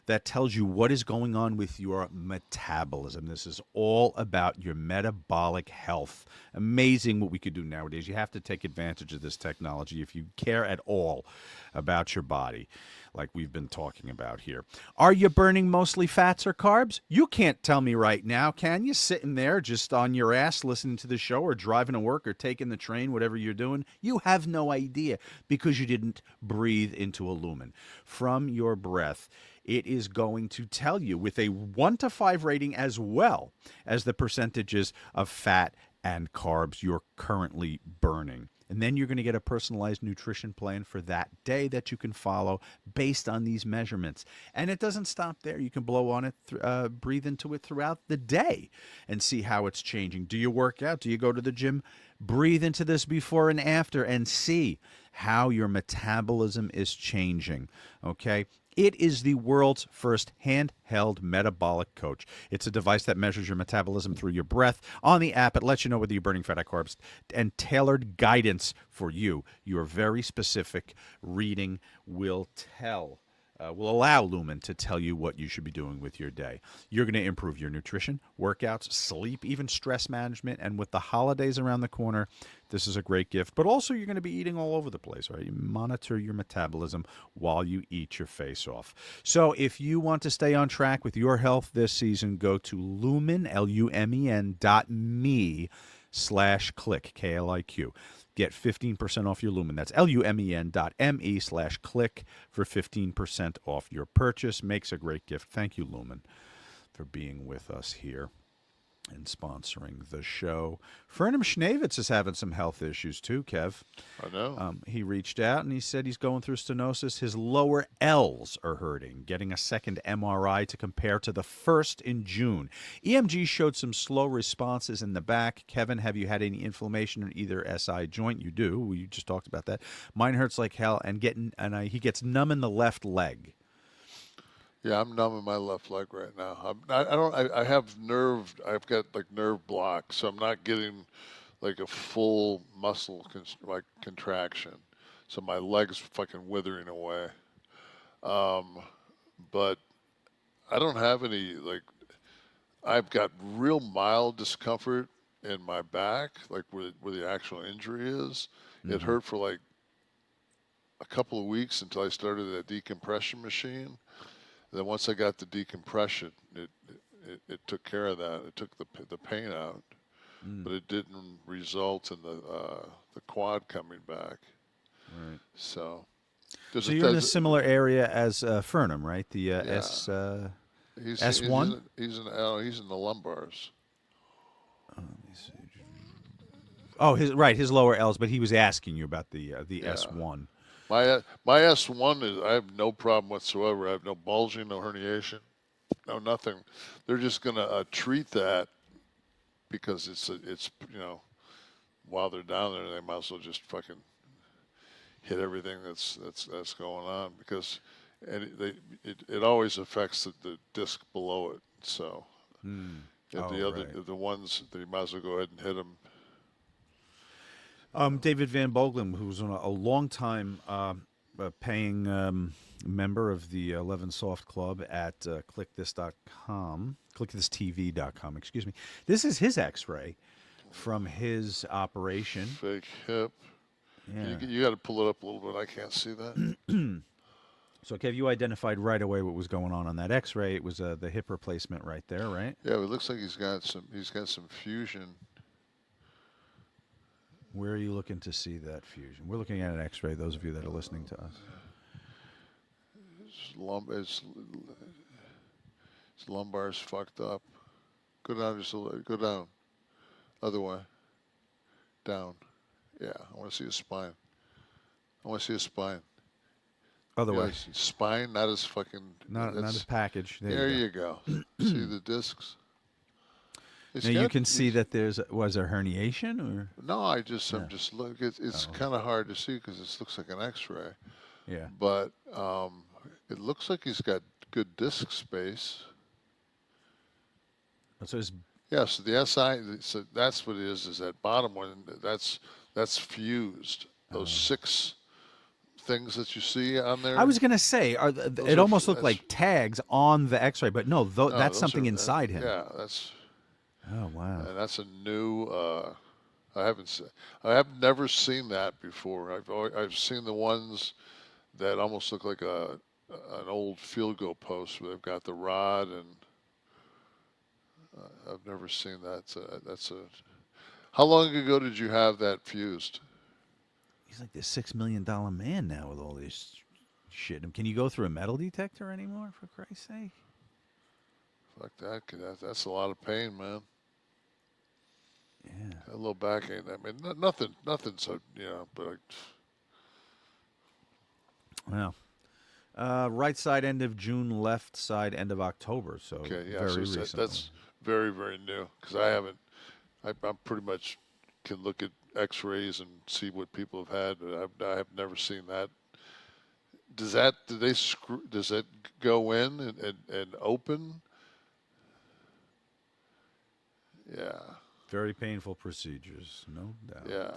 that tells you what is going on with your metabolism. This is all about your metabolic health. Amazing what we could do nowadays. You have to take advantage of this technology if you care at all about your body, like we've been talking about here. Are you burning mostly fats or carbs? You can't tell me right now, can you? Sitting there just on your ass listening to the show, or driving to work, or taking the train, whatever you're doing. You have no idea, because you didn't breathe into a Lumen. From your breath, it is going to tell you, with a 1 to 5 rating, as well as the percentages of fat and carbs you're currently burning. And then you're going to get a personalized nutrition plan for that day that you can follow based on these measurements. And it doesn't stop there. You can blow on it, breathe into it throughout the day, and see how it's changing. Do you work out? Do you go to the gym? Breathe into this before and after and see how your metabolism is changing, okay? It is the world's first handheld metabolic coach. It's a device that measures your metabolism through your breath. On the app, it lets you know whether you're burning fat or carbs, and tailored guidance for you. Your very specific reading will allow Lumen to tell you what you should be doing with your day. You're going to improve your nutrition, workouts, sleep, even stress management. And with the holidays around the corner, this is a great gift. But also, you're going to be eating all over the place, right? You monitor your metabolism while you eat your face off. So if you want to stay on track with your health this season, go to Lumen, LUMEN.me/Kliq, Kliq. Get 15% off your Lumen. That's LUMEN.me/Kliq for 15% off your purchase. Makes a great gift. Thank you, Lumen, for being with us here and sponsoring the show. Fernham Schnavitz is having some health issues too, Kev. I know. He reached out and he said he's going through stenosis. His lower L's are hurting. Getting a second MRI to compare to the first in June. EMG showed some slow responses in the back. Kevin, have you had any inflammation in either SI joint? You do. We just talked about that. Mine hurts like hell, and he gets numb in the left leg. Yeah, I'm numb in my left leg right now. I have nerve. I've got like nerve block, so I'm not getting like a full muscle contraction. So my leg's fucking withering away. But I don't have any I've got real mild discomfort in my back, like where the actual injury is. Mm-hmm. It hurt for like a couple of weeks until I started that decompression machine. Then once I got the decompression, it took care of that. It took the pain out, but it didn't result in the quad coming back. Right. So you're in a similar area as Fernham, right? The S1. He's in the lumbars. Oh, his lower L's, but he was asking you about the S1. My S1 is, I have no problem whatsoever. I have no bulging, no herniation, no nothing. They're just going to treat that because it's while they're down there, they might as well just fucking hit everything that's going on, because it always affects the disc below it. So the ones that you might as well go ahead and hit them. David Van Boglum, who's a long-time paying member of the 11 Soft Club at kliqthis.com, kliqthistv.com, excuse me. This is his X-ray from his operation. Fake hip. Yeah. You got to pull it up a little bit. I can't see that. So, Kev, you identified right away what was going on that X-ray. It was the hip replacement right there, right? Yeah, it looks like he's got some fusion. Where are you looking to see that fusion? We're looking at an X-ray. Those of you that are listening to us. His lumbar's fucked up. Go down just a little. Go down. Other way. Down. Yeah, I want to see his spine. I want to see his spine. Other way. His spine, not his fucking. Not his package. There you go. See the discs? Now you can see that was a herniation or no. I'm just look. It's kind of hard to see because it looks like an X-ray. Yeah. But it looks like he's got good disc space. So his yeah. So the SI. So that's what it is. Is that bottom one? That's fused. Those 6 things that you see on there. I was gonna say, it almost looked like tags on the X-ray, but no, that's something inside him. Yeah, that's. Oh wow! And that's a new. I have never seen that before. I've seen the ones that almost look like an old field goal post where they've got the rod, and I've never seen that. That's a. How long ago did you have that fused? He's like this $6 million man now with all this shit. Can you go through a metal detector anymore? For Christ's sake! Fuck that. That's a lot of pain, man. Yeah. A little backache. I mean, nothing. So but. Well, right side end of June, left side end of October. So okay, yeah, very recently. That's very, very new because I haven't. I'm pretty much can look at X-rays and see what people have had. But I have never seen that. Does that go in and open? Yeah. Very painful procedures, no doubt. Yeah.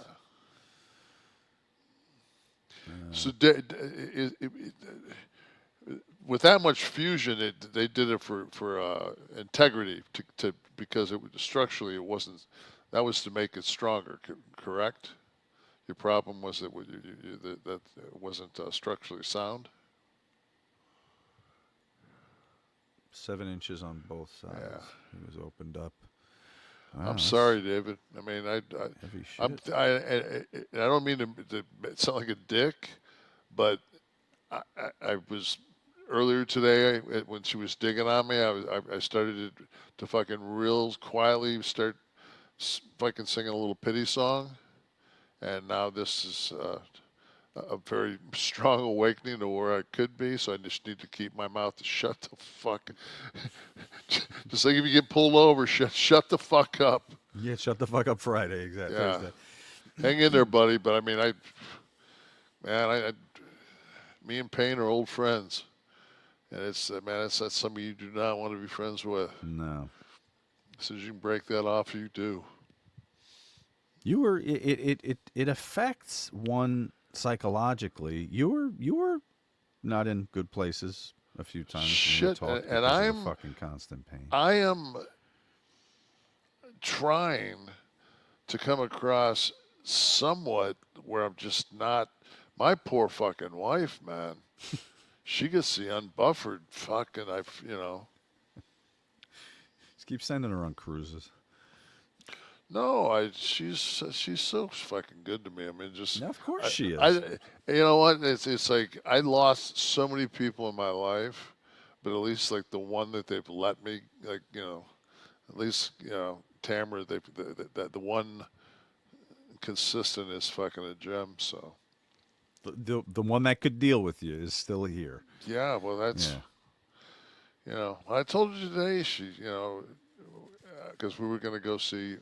So with that much fusion, they did it for integrity because structurally it wasn't. That was to make it stronger, correct? Your problem was that that it wasn't structurally sound. 7 inches on both sides. Yeah. It was opened up. Wow, I'm sorry, David. I mean, I don't mean to sound like a dick, but I was earlier today when she was digging on me. I started to fucking real quietly start fucking singing a little pity song, and now this is a very strong awakening to where I could be. So I just need to keep my mouth shut the fuck. Just like if you get pulled over, shut the fuck up. Yeah, shut the fuck up Friday, exactly. Yeah. Thursday. Hang in there, buddy. But I mean, me and Payne are old friends, and it's that's somebody you do not want to be friends with. No. As soon as you can break that off, you do. You were it affects one psychologically. You were not in good places a few times. Shit, and I'm fucking constant pain. I am trying to come across somewhat where I'm just not. My poor fucking wife, man. She gets the unbuffered fucking. Just keep sending her on cruises. No, she's so fucking good to me. I mean, just of course she is. You know what? It's like I lost so many people in my life, but at least like the one that they've let me, like at least Tamara, the one consistent is fucking a gem. So the one that could deal with you is still here. Yeah, well that's I told you today because we were going to go see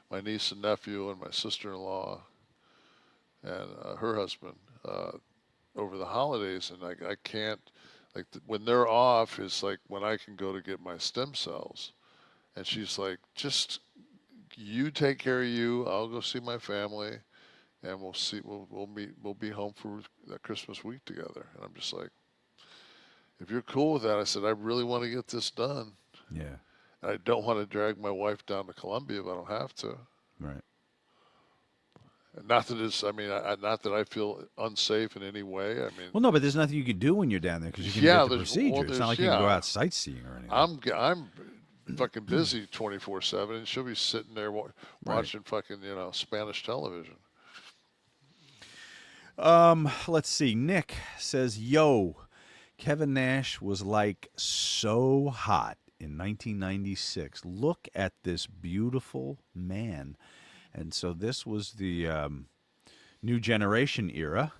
my niece and nephew and my sister-in-law and her husband over the holidays, and I can't when they're off is like when I can go to get my stem cells, and she's like, just you take care of you, I'll go see my family, and we'll be home for that Christmas week together. And I'm just like, if you're cool with that, I said I really want to get this done. Yeah. And I don't want to drag my wife down to Columbia if I don't have to. Right. Not that it's, I mean, not that I feel unsafe in any way. I mean, Well, no, but there's nothing you can do when you're down there because you can Yeah, get the there's- procedure. well, It's not there's- like you can go yeah. out sightseeing or anything. I'm fucking busy 24/7, and she'll be sitting there watching fucking Spanish television. Let's see. Nick says, "Yo, Kevin Nash was like so hot in 1996. Look at this beautiful man." And so this was the new generation era,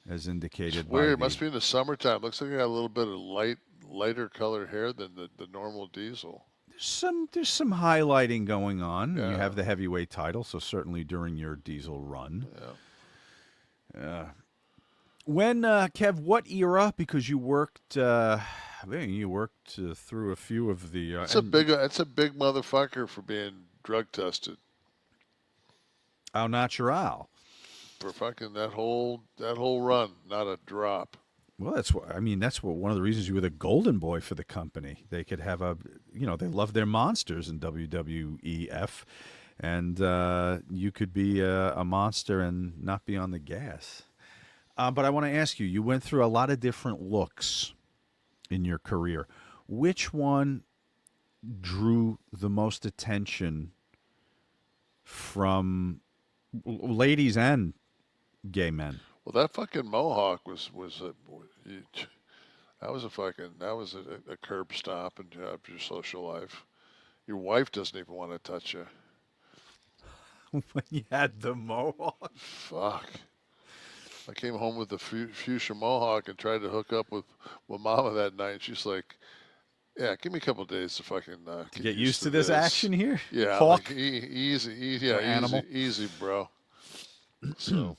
as indicated It's by weird. the, It must be in the summertime. Looks like I got a little bit of lighter colored hair than the normal Diesel. there's some highlighting going on. You Yeah. have the heavyweight title, so certainly during your Diesel run. Yeah. When Kev, what era? Because you worked, through a few of the. It's a big motherfucker for being drug tested. Au natural. For fucking that whole run, not a drop. Well, that's what one of the reasons you were the golden boy for the company. They could have they love their monsters in WWEF, and you could be a monster and not be on the gas. But I want to ask you, you went through a lot of different looks in your career. Which one drew the most attention from ladies and gay men? Well, that fucking mohawk was a curb stop in your social life. Your wife doesn't even want to touch you. When you had the mohawk? Fuck. I came home with the fuchsia mohawk and tried to hook up with Mama that night. She's like, "Yeah, give me a couple of days to fucking Get used to this action here? Yeah, Hawk? like, easy, Animal? easy, bro." So.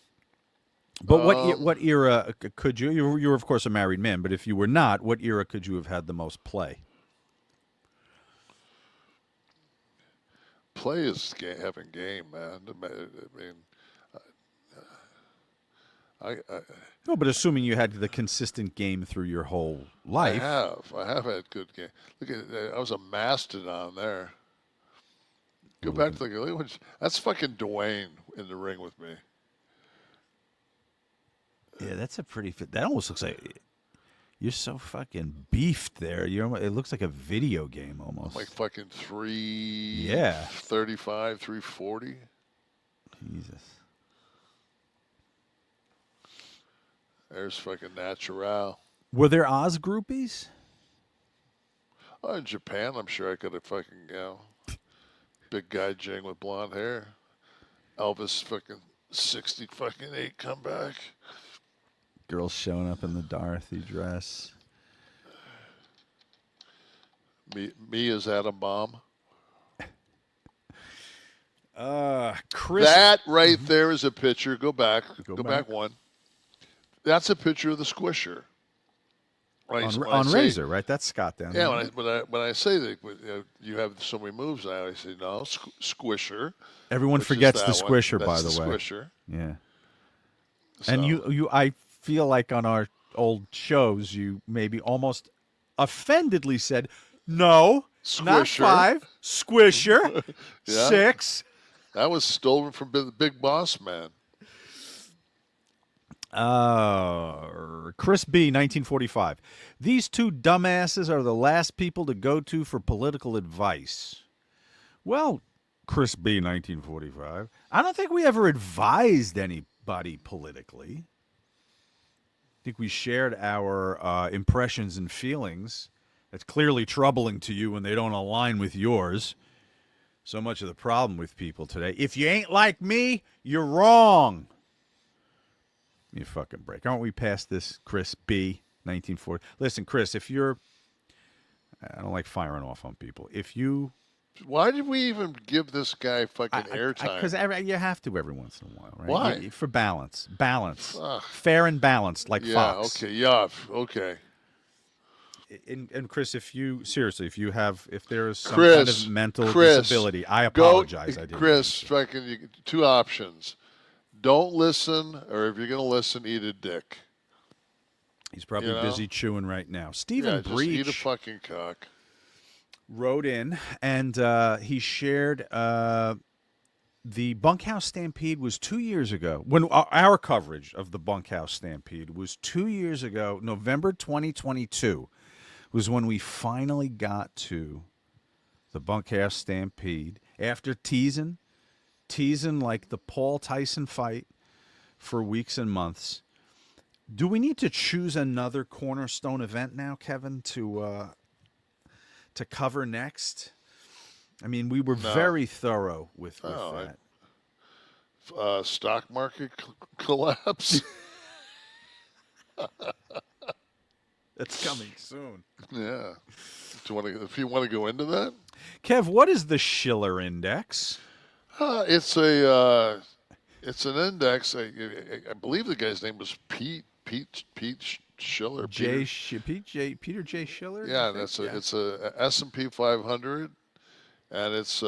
But what era could you? You were of course a married man, but if you were not, what era could you have had the most play? Play is having game, man. I mean, I No, but assuming you had the consistent game through your whole life. I have had good game. Look at I was a mastodon there. Go back to that's fucking Dwayne in the ring with me. Yeah, that's a pretty fit. That almost looks like you're so fucking beefed there. It looks like a video game almost. Like fucking 335, 340. Jesus. There's fucking natural. Were there Oz groupies? Oh, in Japan, I'm sure I could have fucking big guy Jing with blonde hair. Elvis fucking 8 comeback. Girls showing up in the Dorothy dress. Me as Atom Bomb. Chris. That right there is a picture. Go back. Go back one. That's a picture of the Squisher. On Razor, right? That's Scott down there. Yeah, when I say that you have so many moves, I always say, no, Squisher. Everyone forgets the Squisher, by the way. Squisher. Yeah. So, And I feel like on our old shows, you maybe almost offendedly said, no, not Squisher. 5, Squisher, Yeah. 6. that was stolen from the Big Boss Man. Chris B, 1945. These two dumbasses are the last people to go to for political advice. Well, Chris B, 1945, I don't think we ever advised anybody politically. I think we shared our impressions and feelings. That's clearly troubling to you when they don't align with yours. So much of the problem with people today. If you ain't like me, you're wrong. You fucking break. Aren't we past this, Chris B, 1940? Listen, Chris, I don't like firing off on people. Why did we even give this guy fucking airtime? Because you have to every once in a while, right? Why? For balance. Balance. Ugh. Fair and balanced, like Yeah, Fox. okay, yeah, okay. And Chris, if there is some Chris, kind of mental disability, I apologize. I didn't Chris, fucking two options. Don't listen, or if you're going to listen, eat a dick. He's probably busy chewing right now. Stephen Just Breach eat a fucking cock. wrote in, and he shared the Bunkhouse Stampede was 2 years ago. When our coverage of the Bunkhouse Stampede was 2 years ago, November 2022, was when we finally got to the Bunkhouse Stampede after teasing like the Paul Tyson fight for weeks and months. Do we need to choose another cornerstone event now, Kevin, to cover next? I mean, we were very thorough with that. Stock market collapse. That's coming soon. Yeah. If you want to go into that, Kev, what is the Shiller Index? it's an index. I believe the guy's name was Pete Shiller. Peter J. Shiller. Yeah, it's a S&P 500, and it's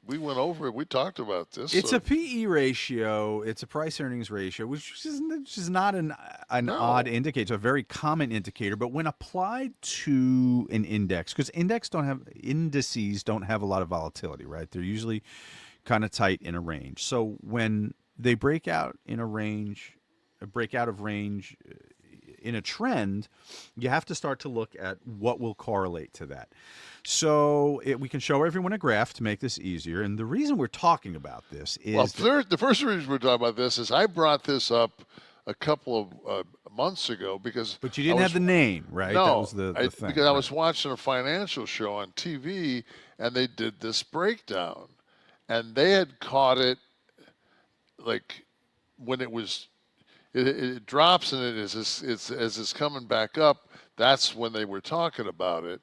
we went over it. We talked about this. It's a PE ratio. It's a price earnings ratio, which is not an odd indicator. It's a very common indicator. But when applied to an index, because indices don't have a lot of volatility, right? They're usually kind of tight in a range. So when they break out of range in a trend, you have to start to look at what will correlate to that. So we can show everyone a graph to make this easier. And the reason we're talking about this is... the first reason we're talking about this is I brought this up a couple of months ago because... But you didn't have the name, right? No, that was the thing. Because I was watching a financial show on TV, and they did this breakdown. And they had caught it, like, when it was... It drops, and as it's coming back up, that's when they were talking about it.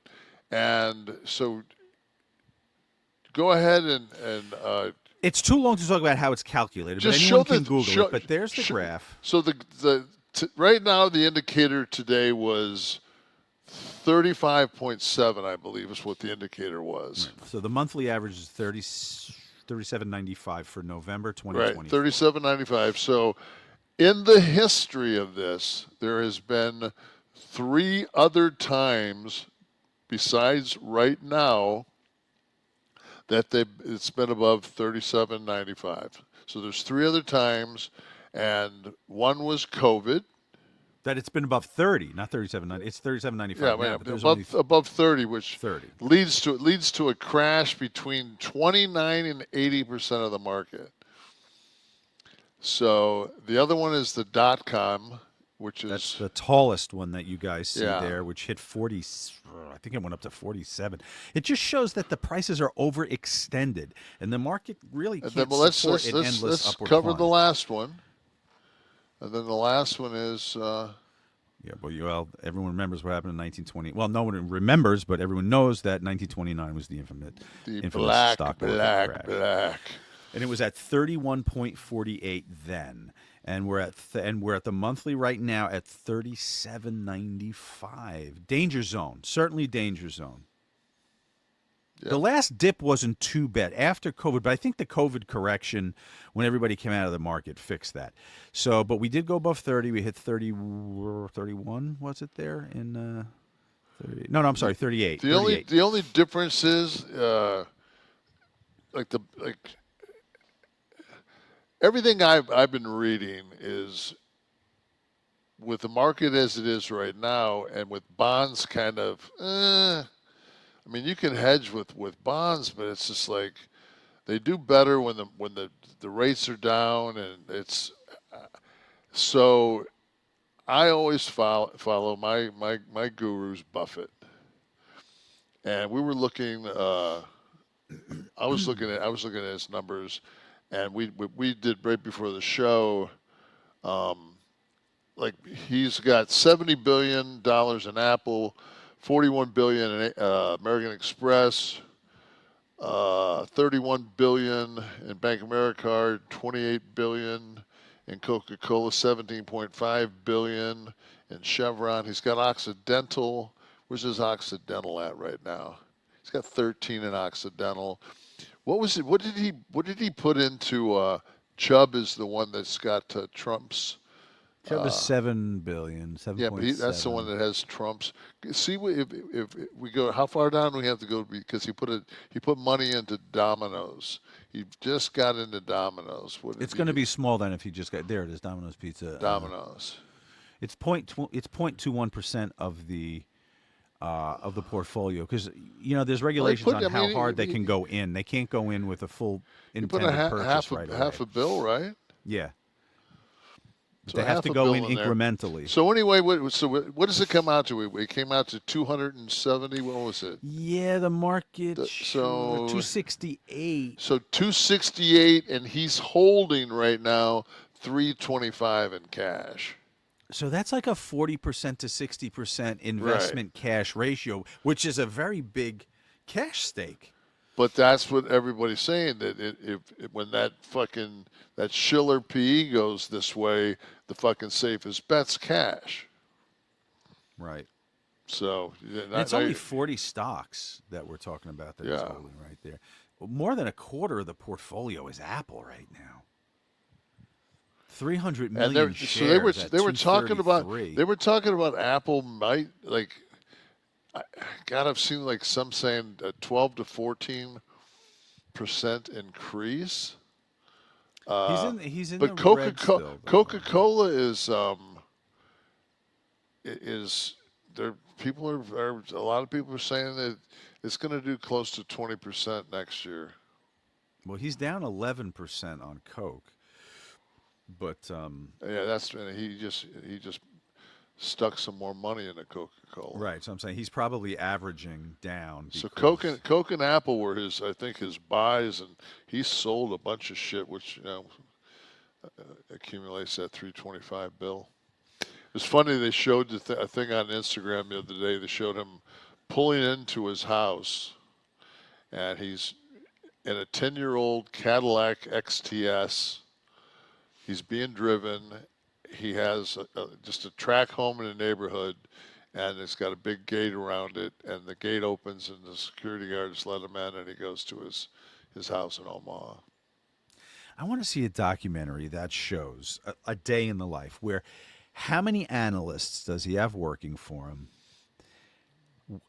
And so go ahead and it's too long to talk about how it's calculated, just but anyone can Google it. But there's the graph. So right now the indicator today was 35.7, I believe, is what the indicator was. Right. So the monthly average is 37.95 for November 2020. Right, 37.95. So in the history of this, there has been 3 other times besides right now that it's been above 37.95. So there's 3 other times, and one was COVID. That it's been above 30, not 37.90. It's 37.95. Yeah, above 30, which 30 leads to a crash between 29 and 80% of the market. So the other one is the .com, which is... That's the tallest one that you guys see there, which hit 40, I think it went up to 47. It just shows that the prices are overextended, and the market really can't support an endless upward cover climb. the last one. And then the last one is... well, everyone remembers what happened in 1920. Well, no one remembers, but everyone knows that 1929 was the infamous stock market crash. And it was at 31.48 then, and we're at the monthly right now at 37.95. Danger zone, certainly danger zone. Yep. The last dip wasn't too bad after COVID, but I think the COVID correction when everybody came out of the market fixed that. So, but we did go above 30. We hit 31. Was it there in? 30? No, I'm sorry, 38. The only difference is everything I've been reading is with the market as it is right now, and with bonds kind of. I mean, you can hedge with bonds, but it's just like they do better when the rates are down, and it's so. I always follow my guru's Buffett, and we were looking. I was looking at his numbers, and we did right before the show. Like he's got $70 billion in Apple, $41 billion in American Express, $31 billion in Bank of America, $28 billion in Coca-Cola, $17.5 billion in Chevron. He's got Occidental. Where's his Occidental at right now? He's got 13 in Occidental. What was it? What did he put into Chubb? Is the one that's got Trump's Show the 7 billion, 7.7. Yeah, but that's the one that has Trump's. See, if we go, how far down do we have to go? Because he put money into Domino's. He just got into Domino's. It's going to be small then if he just got there. It is Domino's Pizza. Domino's. It's 0.21% of the portfolio, because there's regulations on how hard they can go in. They can't go in with a full intended purchase right away. Half a bill, right? Yeah. But So they have to go in incrementally. So anyway, what does it come out to? It came out to 270. What was it? Yeah, the market. So 268. So 268, and he's holding right now 325 in cash. So that's like a 40% to 60% investment cash ratio, which is a very big cash stake. But that's what everybody's saying, that when that Shiller PE goes this way, the fucking safest bet's cash. Right. So and it's only 40 stocks that we're talking about that he's holding right there. More than a quarter of the portfolio is Apple right now. 300 million shares. So they were talking about Apple might, like, God, I've seen like some saying a 12 to 14% increase. He's in but the red still, Coca-Cola is there. People are a lot of people are saying that it's going to do close to 20% next year. Well, he's down 11% on Coke, but yeah, he just stuck some more money into Coca-Cola. Right, so I'm saying he's probably averaging down. So Coke and Apple were his buys, and he sold a bunch of shit, which accumulates that 325 bill. It was funny, they showed a thing on Instagram the other day. They showed him pulling into his house, and he's in a 10-year-old Cadillac XTS. He's being driven. He has just a track home in a neighborhood, and it's got a big gate around it, and the gate opens, and the security guards let him in, and he goes to his house in Omaha. I want to see a documentary that shows a day in the life where how many analysts does he have working for him?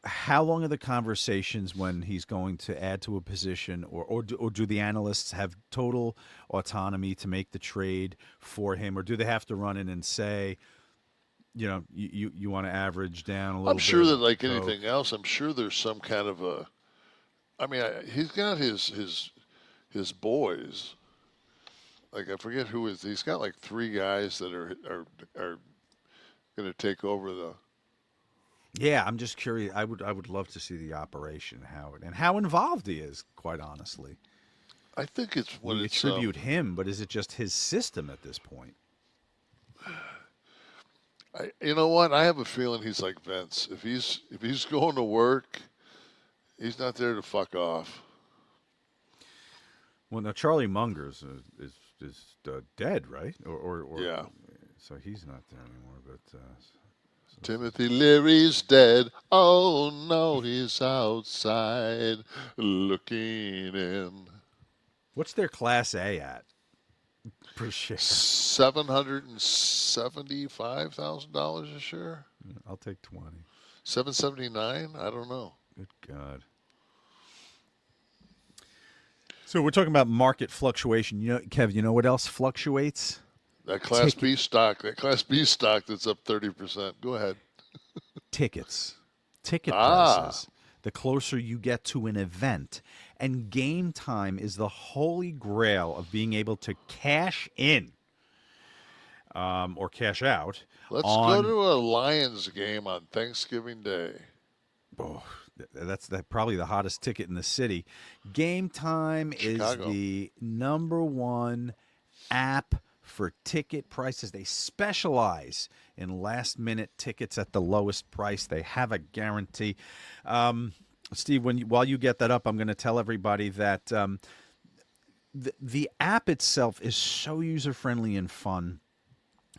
How long are the conversations when he's going to add to a position, or do the analysts have total autonomy to make the trade for him, or do they have to run in and say, you want to average down a little bit? I'm sure that, like anything else, I'm sure there's some kind of a. I mean, he's got his boys. Like, I forget who is. He's got like 3 guys that are going to take over the. Yeah, I'm just curious. I would love to see the operation, how involved he is, quite honestly. I think it's when we attribute him, but is it just his system at this point? You know what? I have a feeling he's like Vince. If he's going to work, he's not there to fuck off. Well, now Charlie Munger's is dead, right? Or yeah. So he's not there anymore, but. Timothy Leary's dead. Oh no, he's outside looking in. What's their Class A at? Per share. $775,000 a share. I'll take 20. 779. I don't know. Good God. So we're talking about market fluctuation. Kev, you know what else fluctuates? That Class B stock that's up 30%. Go ahead. Ticket prices. The closer you get to an event. And game time is the holy grail of being able to cash in or cash out. Let's go to a Lions game on Thanksgiving Day. Oh, that's probably the hottest ticket in the city. Game Time Chicago. Is the #1 app for ticket prices. They specialize in last-minute tickets at the lowest price. They have a guarantee. Steve, while you get that up, I'm going to tell everybody that the app itself is so user-friendly and fun.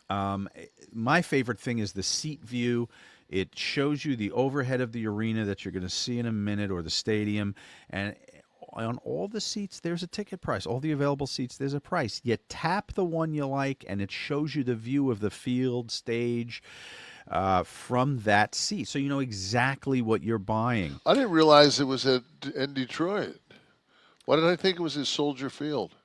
My favorite thing is the seat view. It shows you the overhead of the arena that you're going to see in a minute, or the stadium, and on all the seats, there's a ticket price. All the available seats, there's a price. You tap the one you like, and it shows you the view of the field, stage, from that seat. So you know exactly what you're buying. I didn't realize it was in Detroit. Why did I think it was at Soldier Field?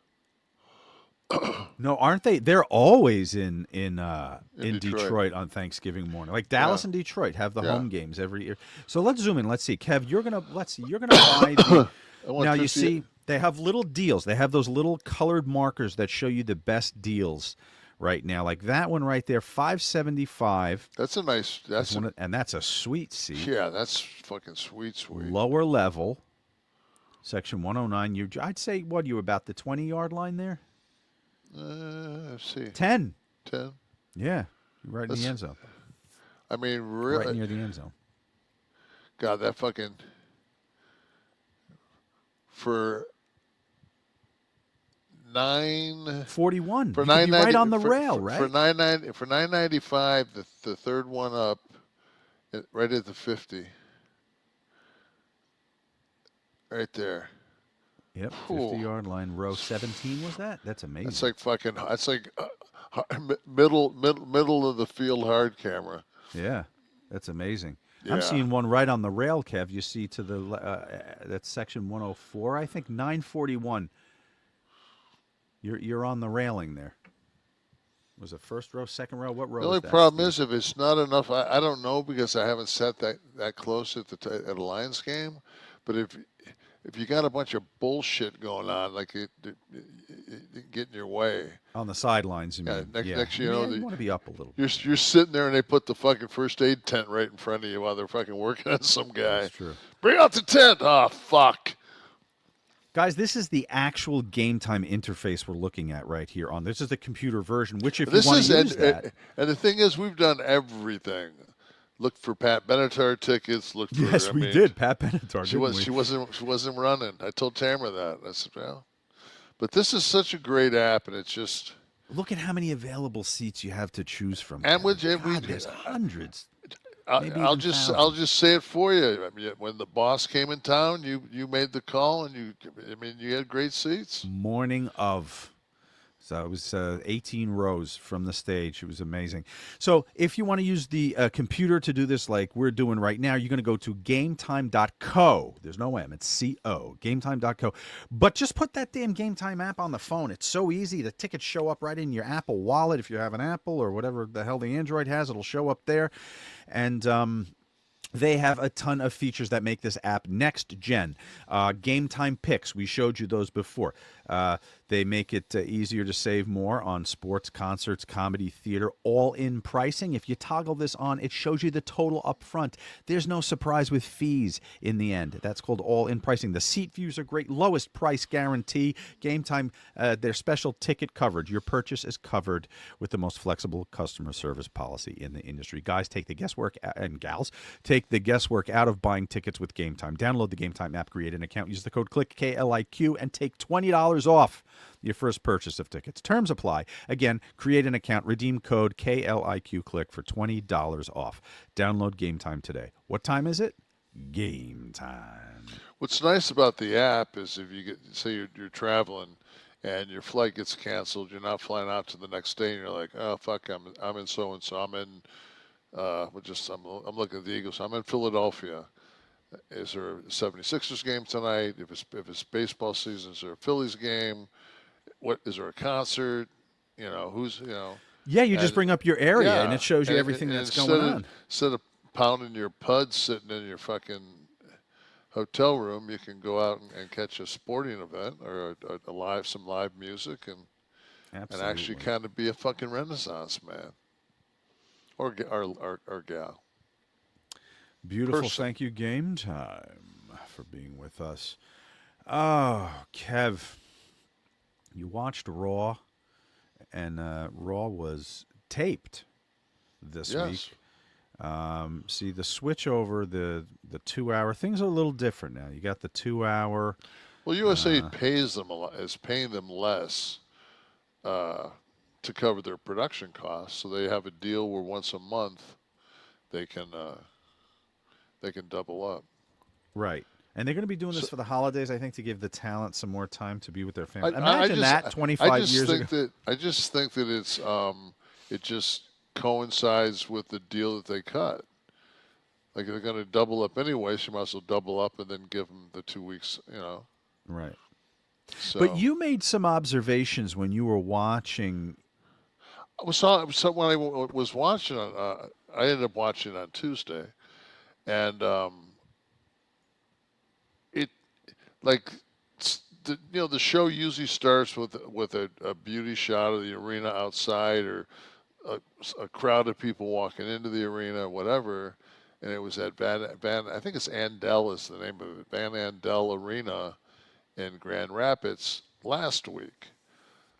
No, aren't they? They're always in Detroit. Detroit on Thanksgiving morning. Like Dallas and Detroit have the home games every year. So let's zoom in. Let's see, Kev. You're gonna buy the. Now you see they have little deals. They have those little colored markers that show you the best deals right now. Like that one right there, $575. That's a nice. And that's a sweet seat. Yeah, that's fucking sweet. Lower level, section 109. I'd say what you about the 20-yard line there. Let's see. 10. 10. Yeah, right in the end zone. I mean, really, right near the end zone. God, that fucking for 941 for you could be right on the for, rail, right? For $9.95, the third one up, right at the 50, right there. Yep, 50-yard line, row 17 was that? That's amazing. That's like fucking. That's like middle of the field hard camera. Yeah, that's amazing. Yeah. I'm seeing one right on the rail, Kev. You see to the that's section 104, I think 941. You're on the railing there. Was it first row, second row? What row? The only problem is if it's not enough. I don't know because I haven't sat that close at a Lions game, but if you got a bunch of bullshit going on, like it get in your way on the sidelines, you mean? Next you want to be up a little. You're sitting there and they put the fucking first aid tent right in front of you while they're fucking working on some guy. That's true. Bring out the tent. Oh fuck. Guys, this is the actual Game Time interface we're looking at right here. This is the computer version. Which, if you want to use that, and the thing is, we've done everything. Look for Pat Benatar tickets. Look for we did Pat Benatar. She wasn't running. I told Tamara that. I said, well, but this is such a great app, and it's just look at how many available seats you have to choose from. And there's hundreds. I'll just say it for you. I mean, when the boss came in town, you made the call, and you had great seats. Morning of. So it was 18 rows from the stage. It was amazing. So if you want to use the computer to do this like we're doing right now, you're going to go to gametime.co. There's no M. It's C-O. Gametime.co. But just put that damn Game Time app on the phone. It's so easy. The tickets show up right in your Apple Wallet. If you have an Apple or whatever the hell the Android has, it'll show up there. And they have a ton of features that make this app next gen. Game Time picks, we showed you those before. They make it easier to save more on sports, concerts, comedy, theater, all in pricing. If you toggle this on, it shows you the total up front. There's no surprise with fees in the end. That's called all in pricing. The seat views are great. Lowest price guarantee. Game Time, their special ticket coverage. Your purchase is covered with the most flexible customer service policy in the industry. Guys, take the guesswork, and gals, take the guesswork out of buying tickets with Game Time. Download the Game Time app, create an account, use the code KLIQ, K-L-I-Q, and take $20 off your first purchase of tickets. Terms apply. Again, create an account, redeem code KLIQ KLIQ for $20 off. Download Game Time today. What time is it? Game time. What's nice about the app is if you say you're traveling and your flight gets canceled, you're not flying out to the next day, and you're like, oh fuck, I'm in so and so. I'm in. I'm looking at the Eagles. I'm in Philadelphia. Is there a 76ers game tonight? If it's baseball season, is there a Phillies game? What is there a concert? Yeah, you just bring up your area and it shows you everything that's going on. Instead of pounding your pud sitting in your fucking hotel room, you can go out and catch a sporting event or some live music and actually kind of be a fucking Renaissance man. Or gal. Beautiful. Thank you, Game Time, for being with us. Oh, Kev, you watched Raw, and Raw was taped this week. See, the switch over the 2 hour, things are a little different now. You got the 2 hour. Well, USA pays them is paying them less to cover their production costs, so they have a deal where once a month they can double up. Right. And they're going to be doing this for the holidays, I think, to give the talent some more time to be with their I family. Imagine that 25 years ago. I just think that it's it just coincides with the deal that they cut. Like they're going to double up anyway, so you might as well double up and then give them the 2 weeks, Right. So, But you made some observations when you were watching. when I was watching, I ended up watching on Tuesday, and the show usually starts with a beauty shot of the arena outside or a crowd of people walking into the arena, whatever. And it was at Van I think it's Andel is the name of it, Van Andel Arena in Grand Rapids last week.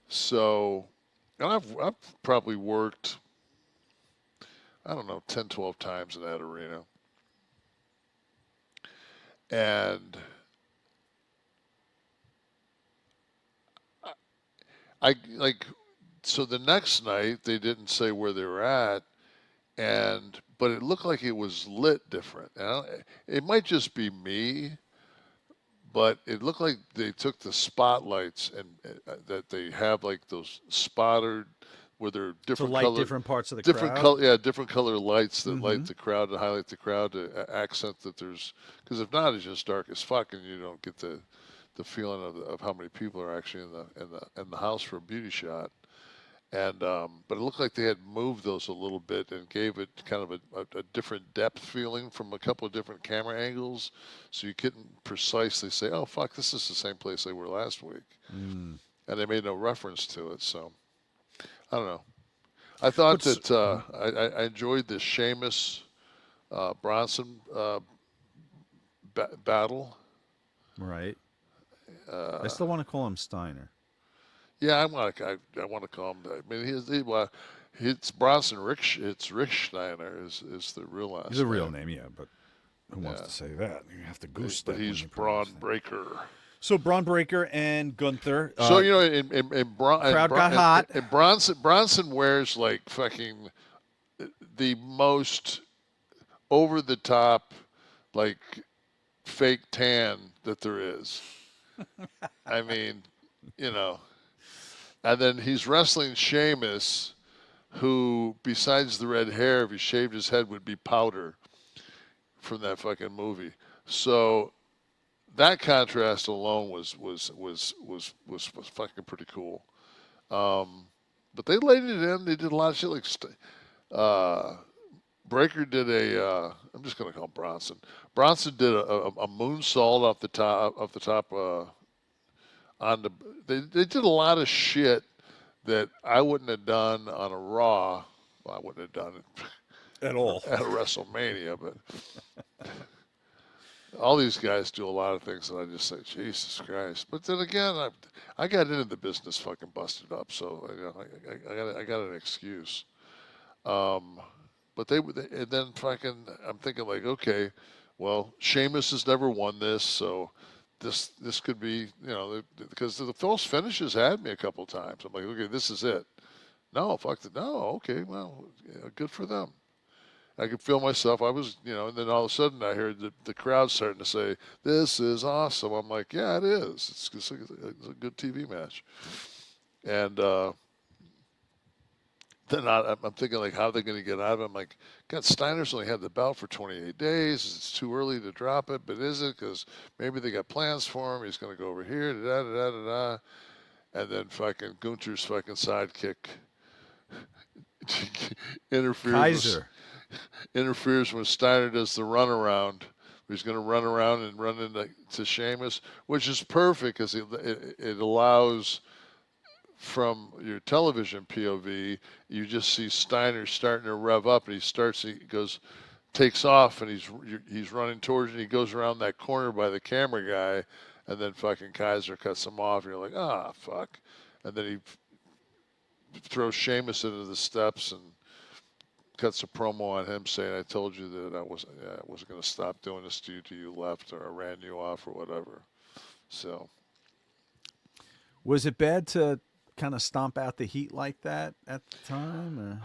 So, and I've probably worked, I don't know, 10, 12 times in that arena. And so the next night they didn't say where they were at, but it looked like it was lit different. It might just be me, but it looked like they took the spotlights and that they have like those spotted where they're different color, different parts of the different crowd. different color lights that light the crowd to highlight the crowd to accent that there's, because if not, it's just dark as fuck and you don't get the feeling of how many people are actually in the house for a beauty shot. And but it looked like they had moved those a little bit and gave it kind of a different depth feeling from a couple of different camera angles, so you couldn't precisely say, "Oh fuck, this is the same place they were last week," and they made no reference to it. So I don't know. I thought that I enjoyed the Sheamus Bronson battle. Right. I still want to call him Steiner. Yeah, I want to call him. I mean, it's Bronson Rich. It's Rich Steiner is the real last. He's a real name, yeah. But who wants to say that? You have to goose that. But he's Braun Breaker. So Braun Breaker and Gunther. So in crowd got hot. And Bronson wears like fucking the most over the top like fake tan that there is. I mean, And then he's wrestling Sheamus, who, besides the red hair, if he shaved his head, would be powder from that fucking movie. So that contrast alone was fucking pretty cool. But they laid it in. They did a lot of shit. Like Breaker did I'm just gonna call him Bronson. Bronson did a moonsault off the top. They did a lot of shit that I wouldn't have done on a Raw. Well, I wouldn't have done it At all at a WrestleMania, but all these guys do a lot of things that I just say, Jesus Christ. But then again, I got into the business fucking busted up, so I got an excuse. But and then fucking, I'm thinking like, okay, well, Sheamus has never won this, so this could be, because the false finishes had me a couple times. I'm like, okay, this is it. No, fuck it. No, okay, well, good for them. I could feel myself. I was, and then all of a sudden I heard the crowd starting to say, "This is awesome." I'm like, yeah, it is. It's a good TV match. And then I'm thinking, like, how are they going to get out of it? I'm like, God, Steiner's only had the belt for 28 days. It's too early to drop it, but is it? Because maybe they got plans for him. He's going to go over here, da-da-da-da-da. And then fucking Gunther's fucking sidekick interferes when Steiner does the runaround. He's going to run around and run into Sheamus, which is perfect because it allows, from your television POV, you just see Steiner starting to rev up, and takes off, and he's running towards, and he goes around that corner by the camera guy, and then fucking Kaiser cuts him off, and you're like, ah, fuck. And then he throws Sheamus into the steps and cuts a promo on him saying, I told you that I wasn't going to stop doing this to you till you left, or I ran you off, or whatever. So. Was it bad to kind of stomp out the heat like that at the time?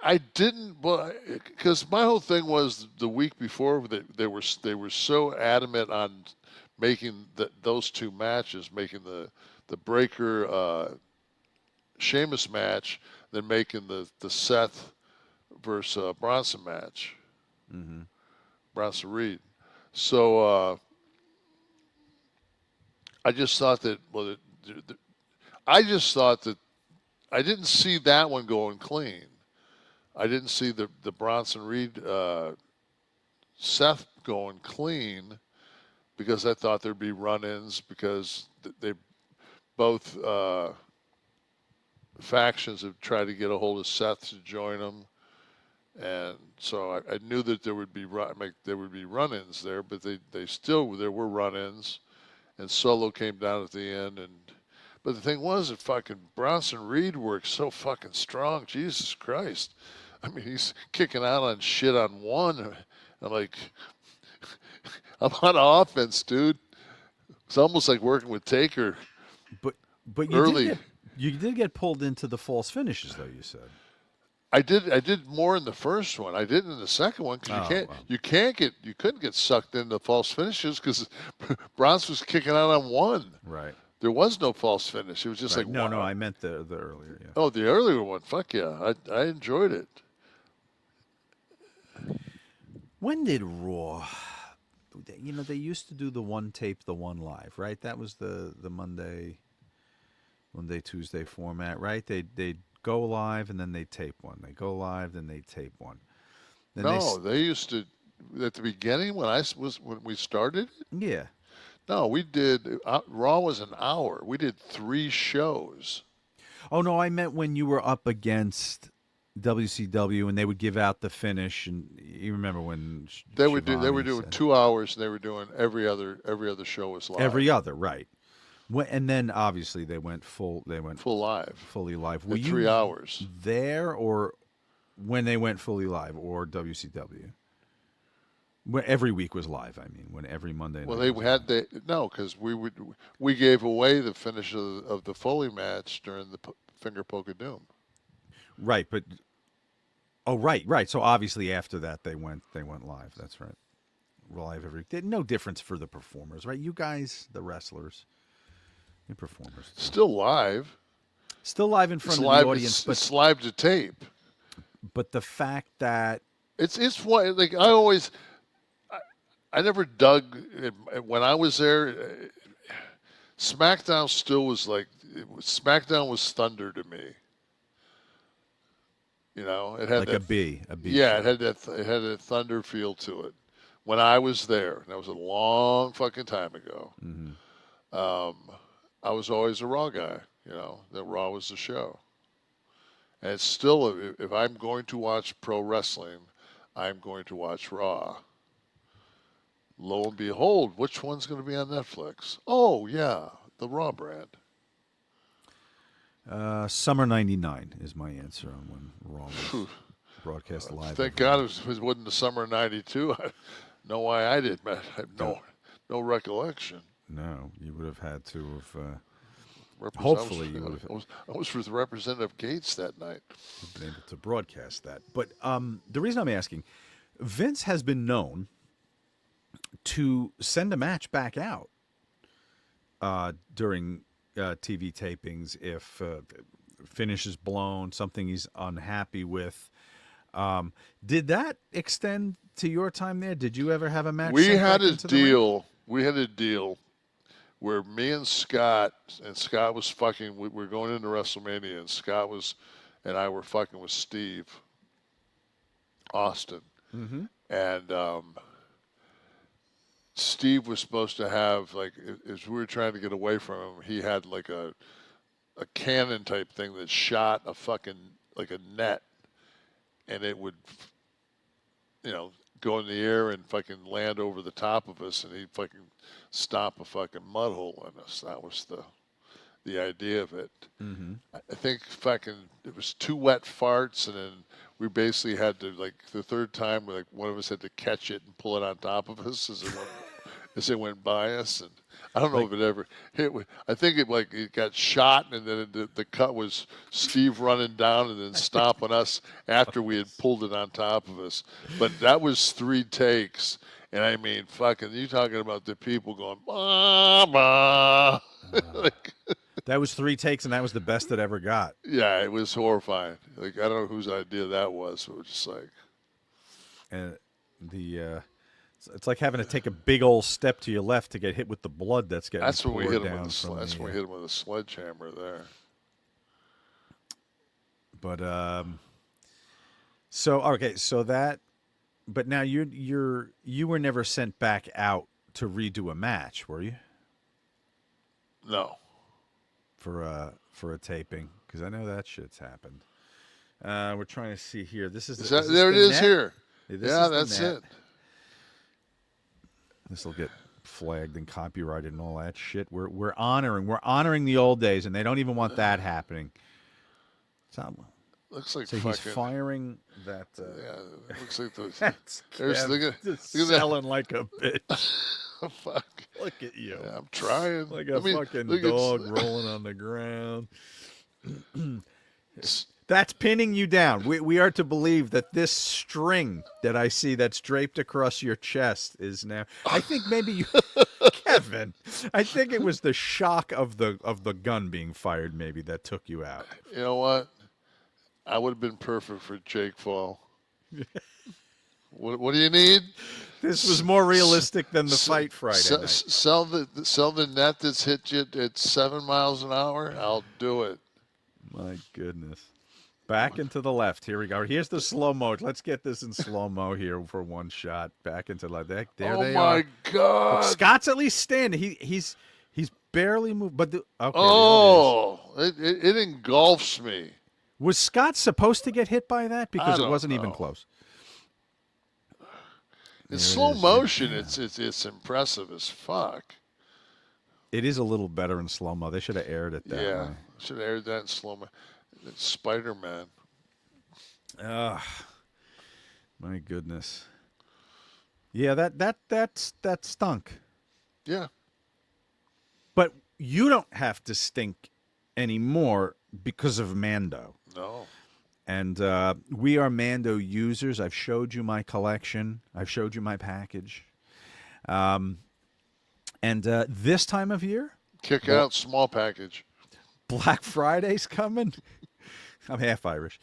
I didn't, well, because my whole thing was the week before they were so adamant on making those two matches, making the Breaker Sheamus match, then making the Seth versus Bronson match, Bronson Reed. So I just thought that I just thought that I didn't see that one going clean. I didn't see the Bronson Reed Seth going clean because I thought there'd be run-ins because they both factions have tried to get a hold of Seth to join them, and so I knew that there would be run-ins there, but there were run-ins, and Solo came down at the end, but the thing was that fucking Bronson Reed worked so fucking strong, Jesus Christ. I mean, he's kicking out on shit on one. I'm like, I'm on offense, dude. It's almost like working with Taker. But early. You did get pulled into the false finishes, though. You said. I did more in the first one. I didn't in the second one because you couldn't get sucked into false finishes because Bronson was kicking out on one. Right. There was no false finish. It was just like no, I meant the earlier. Yeah. Oh, the earlier one. Fuck yeah, I enjoyed it. When did Raw? You know, they used to do the one tape, the one live, right? That was the Monday, Tuesday format, right? They'd go live and then they tape one. They go live, then they tape one. Then they used to at the beginning when we started. Yeah. No, we did. Raw was an hour. We did 3 shows. Oh no, I meant when you were up against WCW and they would give out the finish, and you remember when they were doing 2 hours, and they were doing every other show was live. Every other, right? And then obviously they went full live, fully live. Were you 3 hours there, or when they went fully live, or WCW? When every week was live. I mean, when every Monday. Well, because we gave away the finish of the Foley match during the Finger Poke of Doom. Right, but right. So obviously after that they went live. That's right, live every. No difference for the performers, right? You guys, the wrestlers, the performers, still live in front of the audience. It's live to tape. But the fact that it's what, like, I never dug when I was there. SmackDown still was like SmackDown was thunder to me. You know, it had like a B. Yeah, it had a thunder feel to it. When I was there, that was a long fucking time ago. Mm-hmm. I was always a Raw guy. You know, that Raw was the show. And it's still, if I'm going to watch pro wrestling, I'm going to watch Raw. Lo and behold, which one's going to be on Netflix? Oh, yeah, the Raw brand. Summer '99 is my answer on when Raw was broadcast live. Thank God it wasn't the summer of '92. I know why I did, but I have no recollection. No, you would have had to have. Hopefully, you would have. I was with Representative Gaetz that night. Been able to broadcast that, but the reason I'm asking, Vince has been known to send a match back out during TV tapings if finish is blown, something he's unhappy with. Did that extend to your time there? Did you ever have a match? We had a deal where me and Scott was fucking. We were going into WrestleMania, and Scott and I were fucking with Steve Austin, and Steve was supposed to have, like, as we were trying to get away from him, he had like a cannon type thing that shot a fucking, like, a net, and it would, you know, go in the air and fucking land over the top of us, and he'd fucking stomp a fucking mud hole in us. That was the idea of it. Mm-hmm. I think fucking it was 2 wet farts, and then we basically had to, like, the third time, like, one of us had to catch it and pull it on top of us as they went by us, and I don't know if it ever hit. I think it got shot, and then the cut was Steve running down and then stopping us after we had pulled it on top of us. But that was 3 takes, and I mean, fucking, you talking about the people going, bah. Like, that was 3 takes, and that was the best it ever got. yeah, it was horrifying. Like, I don't know whose idea that was. It was just like, And it's like having to take a big old step to your left to get hit with the blood that's getting that's when we poured hit him down with from that's the, when we hit him with a sledgehammer there. But so okay, so that, but now you were never sent back out to redo a match, were you? No. For a taping, because I know that shit's happened. We're trying to see here. This is There it is net? here. This Yeah, is the that's net. it. This will get flagged and copyrighted and all that shit. We're honoring the old days, and they don't even want that happening. Looks like So fucking. he's firing that. Yeah, it looks like those. That's There's Kev look at just that. selling like a bitch. Fuck. Look at you, Yeah, I'm trying. like a fucking look dog rolling on the ground. That's pinning you down. We are to believe that this string that I see that's draped across your chest is now. I think maybe you, Kevin. I think it was the shock of the gun being fired, maybe, that took you out. You know what? I would have been perfect for Jake Paul. What do you need? This was more realistic than the fight Friday night. Sell the net that's hit you at 7 miles an hour. I'll do it. My goodness. Back into the left. Here we go. Here's the slow mo. Let's get this in slow mo here for one shot. Back into the left. There they are. Oh my God! Look, Scott's at least standing. He's barely moved. But okay. Oh, it engulfs me. Was Scott supposed to get hit by that? Because I it don't wasn't even know. close. In slow motion, it's impressive as fuck. It is a little better in slow mo. They should have aired it that Yeah, way. should have aired that in slow mo. It's Spider-Man. My goodness. Yeah, that stunk. Yeah. But you don't have to stink anymore because of Mando. No. And we are Mando users. I've showed you my collection. I've showed you my package. And this time of year, Kick out small package. Black Friday's coming. I'm half Irish.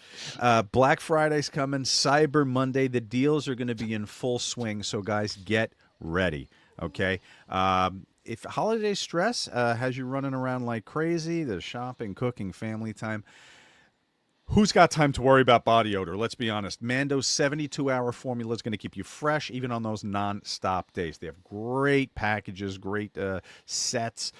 Black Friday's coming. Cyber Monday. The deals are going to be in full swing. So, guys, get ready. Okay? If holiday stress has you running around like crazy, the shopping, cooking, family time, who's got time to worry about body odor? Let's be honest. Mando's 72-hour formula is going to keep you fresh even on those non-stop days. They have great packages, great sets.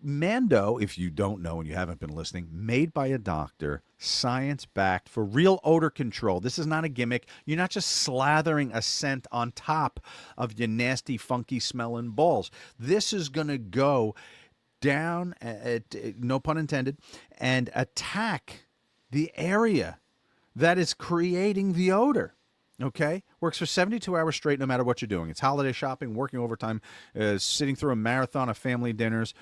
Mando, if you don't know and you haven't been listening, made by a doctor, science-backed for real odor control. This is not a gimmick. You're not just slathering a scent on top of your nasty, funky smelling balls. This is going to go down, no pun intended, and attack the area that is creating the odor. Okay? Works for 72 hours straight no matter what you're doing. It's holiday shopping, working overtime, sitting through a marathon of family dinners.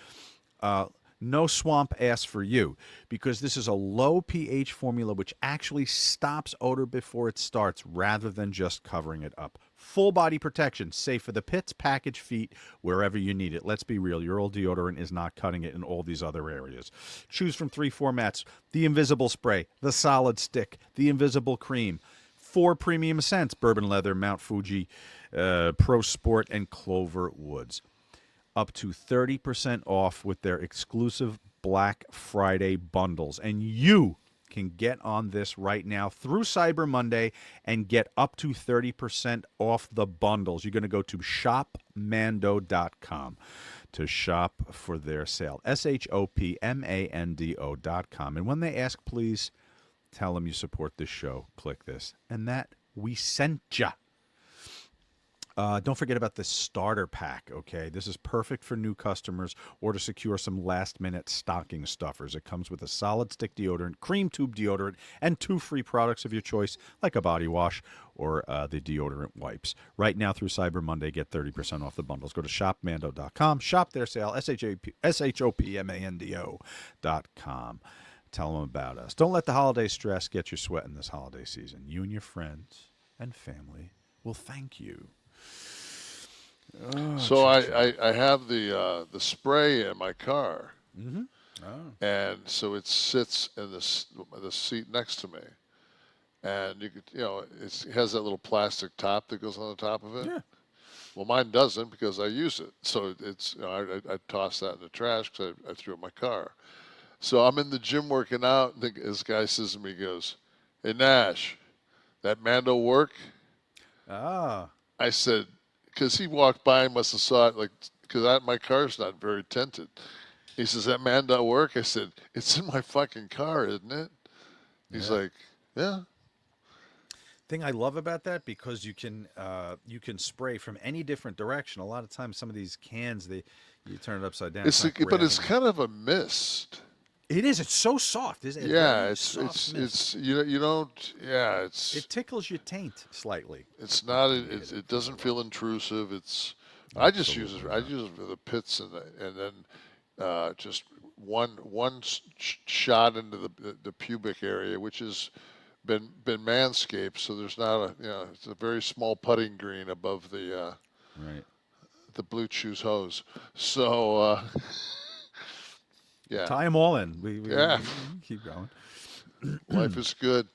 No swamp ass for you, because this is a low pH formula which actually stops odor before it starts rather than just covering it up. Full body protection, safe for the pits, package, feet, wherever you need it. Let's be real, your old deodorant is not cutting it in all these other areas. Choose from 3 formats: the invisible spray, the solid stick, the invisible cream. 4 premium scents: bourbon leather, Mount Fuji, Pro Sport, and Clover Woods. Up to 30% off with their exclusive Black Friday bundles. And you can get on this right now through Cyber Monday and get up to 30% off the bundles. You're going to go to shopmando.com to shop for their sale. shopmando.com. And when they ask, please tell them you support this show. Kliq This. And that we sent ya. Don't forget about the starter pack, okay? This is perfect for new customers or to secure some last-minute stocking stuffers. It comes with a solid stick deodorant, cream tube deodorant, and 2 free products of your choice, like a body wash or the deodorant wipes. Right now through Cyber Monday, get 30% off the bundles. Go to shopmando.com. Shop their sale, shopmando.com. Tell them about us. Don't let the holiday stress get you sweating this holiday season. You and your friends and family will thank you. So I have the spray in my car, and so it sits in the seat next to me, and you could it has that little plastic top that goes on the top of it. Yeah. Well, mine doesn't because I use it. So it's I toss that in the trash because I threw it in my car. So I'm in the gym working out, and this guy says to me, he goes, "Hey Nash, that Mando work?" Ah. I said, because he walked by and must have saw it, like, because my car's not very tinted. He says, "That Mando work?" I said, "It's in my fucking car, isn't it?" He's like, "Yeah." Thing I love about that, because you can spray from any different direction. A lot of times, some of these cans, you turn it upside down. But it's kind of a mist. It is. It's so soft. Isn't it? Yeah, It's you don't. Yeah, it tickles your taint slightly. It's not. It doesn't feel intrusive. I just use it. I use it for the pits and then just one shot into the pubic area, which has been manscaped. So there's not it's a very small putting green above the right. the BLUECHEW's hose. So yeah, Tie them all in. We keep going. Life is good.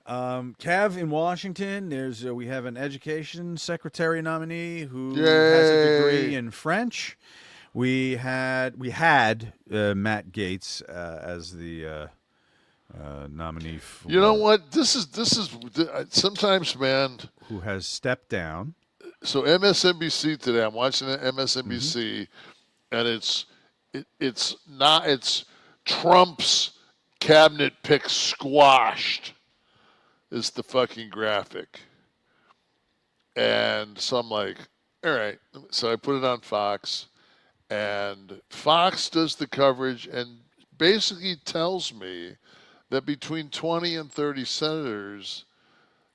Cav in Washington, we have an education secretary nominee who Yay. has a degree in French. We had Matt Gaetz as the nominee for, You know what? This is sometimes, man. who has stepped down. So MSNBC today, I'm watching MSNBC, and it's Trump's cabinet pick squashed is the fucking graphic. And so I'm like, all right. So I put it on Fox, and Fox does the coverage and basically tells me that between 20 and 30 senators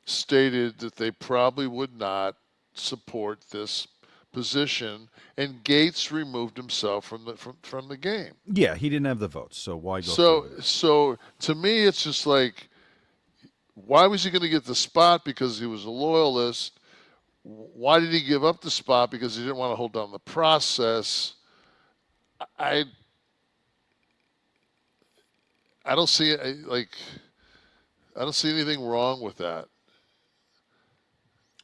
stated that they probably would not support this position, and Gaetz removed himself from the game. Yeah, he didn't have the votes, so why go through it? So to me, it's just like, why was he going to get the spot? Because he was a loyalist. Why did he give up the spot? Because he didn't want to hold down the process. I don't see I don't see anything wrong with that.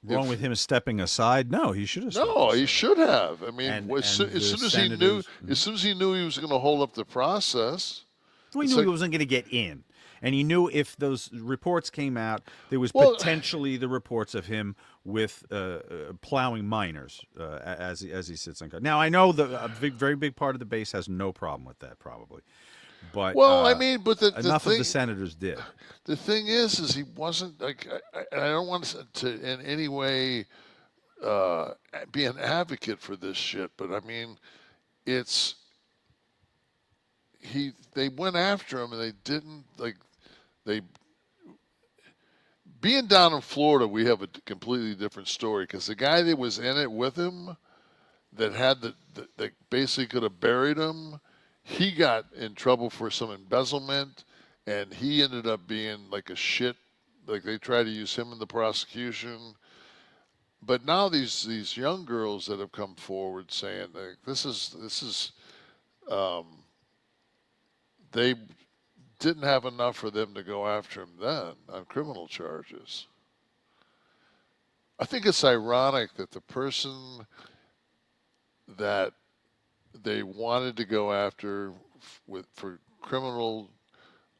Wrong with him stepping aside? No, he should have. No, he should have. I mean, as soon the as he knew, he was going to hold up the process. Well, he knew he wasn't going to get in, and he knew if those reports came out, there was potentially the reports of him with plowing minors as he sits on. Now, I know a very big part of the base has no problem with that, probably. But I mean, but enough of the senators did. The thing is he wasn't like. I don't want to in any way be an advocate for this shit, but I mean, they went after him and they didn't being down in Florida. We have a completely different story because the guy that was in it with him, that had that basically could have buried him. He got in trouble for some embezzlement, and he ended up being like a shit. Like they tried to use him in the prosecution. But now these young girls that have come forward saying like, this is they didn't have enough for them to go after him then on criminal charges. I think it's ironic that the person that they wanted to go after for criminal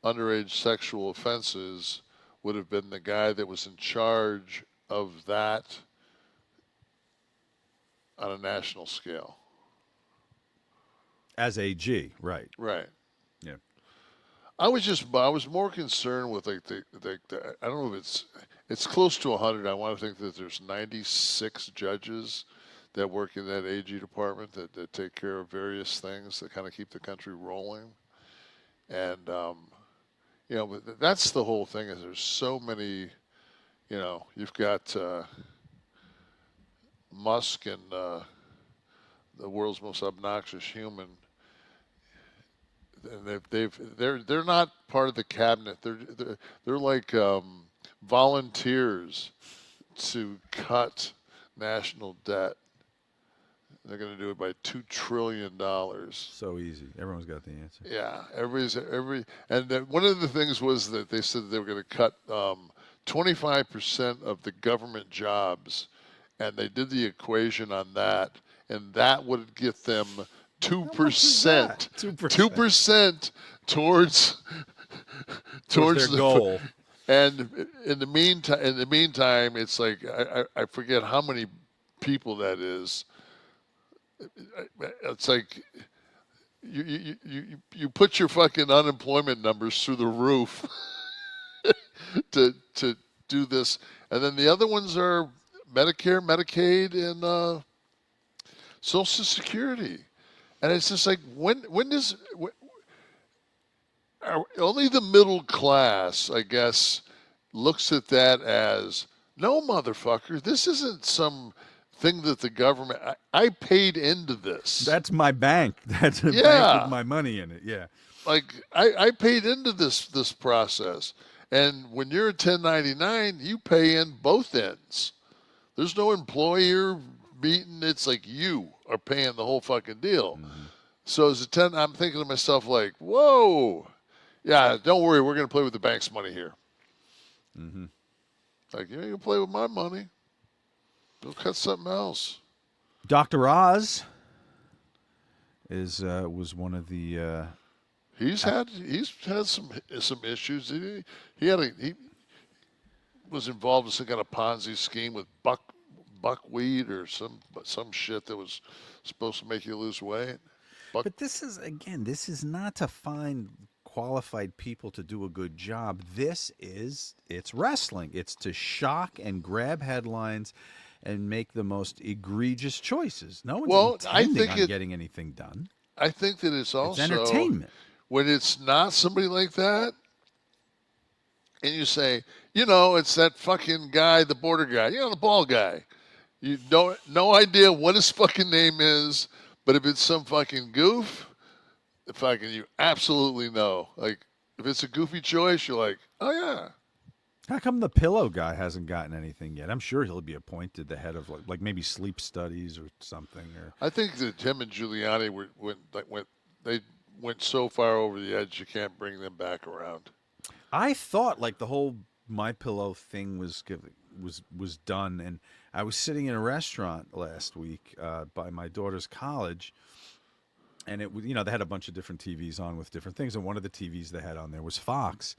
underage sexual offenses would have been the guy that was in charge of that on a national scale. As AG, right? Right. Yeah. I was more concerned with like the I don't know if it's close to 100. I want to think that there's 96 judges that work in that AG department that take care of various things that kind of keep the country rolling. And, you know, but that's the whole thing is there's so many, you know, you've got Musk and the world's most obnoxious human. And they're not part of the cabinet. They're like volunteers to cut national debt. They're going to do it by $2 trillion. So easy. Everyone's got the answer. Yeah, and one of the things was that they said they were going to cut 25% of the government jobs, and they did the equation on that, and that would get them 2%. 2% towards their goal. And in the meantime, it's like I forget how many people that is. It's like you put your fucking unemployment numbers through the roof to do this, and then the other ones are Medicare, Medicaid, and Social Security, and it's just like when only the middle class, I guess, looks at that as no, motherfucker, this isn't some thing that the government. I paid into this. That's my bank. That's a bank with my money in it. Yeah. Like I paid into this process, and when you're a 1099, you pay in both ends. There's no employer meeting. It's like you are paying the whole fucking deal. Mm-hmm. So as a 10, I'm thinking to myself like, whoa, yeah, don't worry, we're gonna play with the bank's money here. Mm-hmm. Like you ain't gonna play with my money. Go cut something else. Dr. Oz was one of the. He's had some issues. He was involved in some kind of Ponzi scheme with buckwheat or some shit that was supposed to make you lose weight. But this is not to find qualified people to do a good job. It's wrestling. It's to shock and grab headlines and make the most egregious choices. No one's intending on getting anything done. I think that it's also entertainment. When it's not somebody like that, and you say, you know, it's that fucking guy, the border guy, you know, the bald guy. You don't, no idea what his fucking name is, but if it's some fucking goof, you absolutely know. Like, if it's a goofy choice, you're like, oh yeah. How come the pillow guy hasn't gotten anything yet? I'm sure he'll be appointed the head of like maybe sleep studies or something. Or I think that him and Giuliani went so far over the edge you can't bring them back around. I thought like the whole My Pillow thing was done, and I was sitting in a restaurant last week by my daughter's college, and they had a bunch of different TVs on with different things, and one of the TVs they had on there was Fox.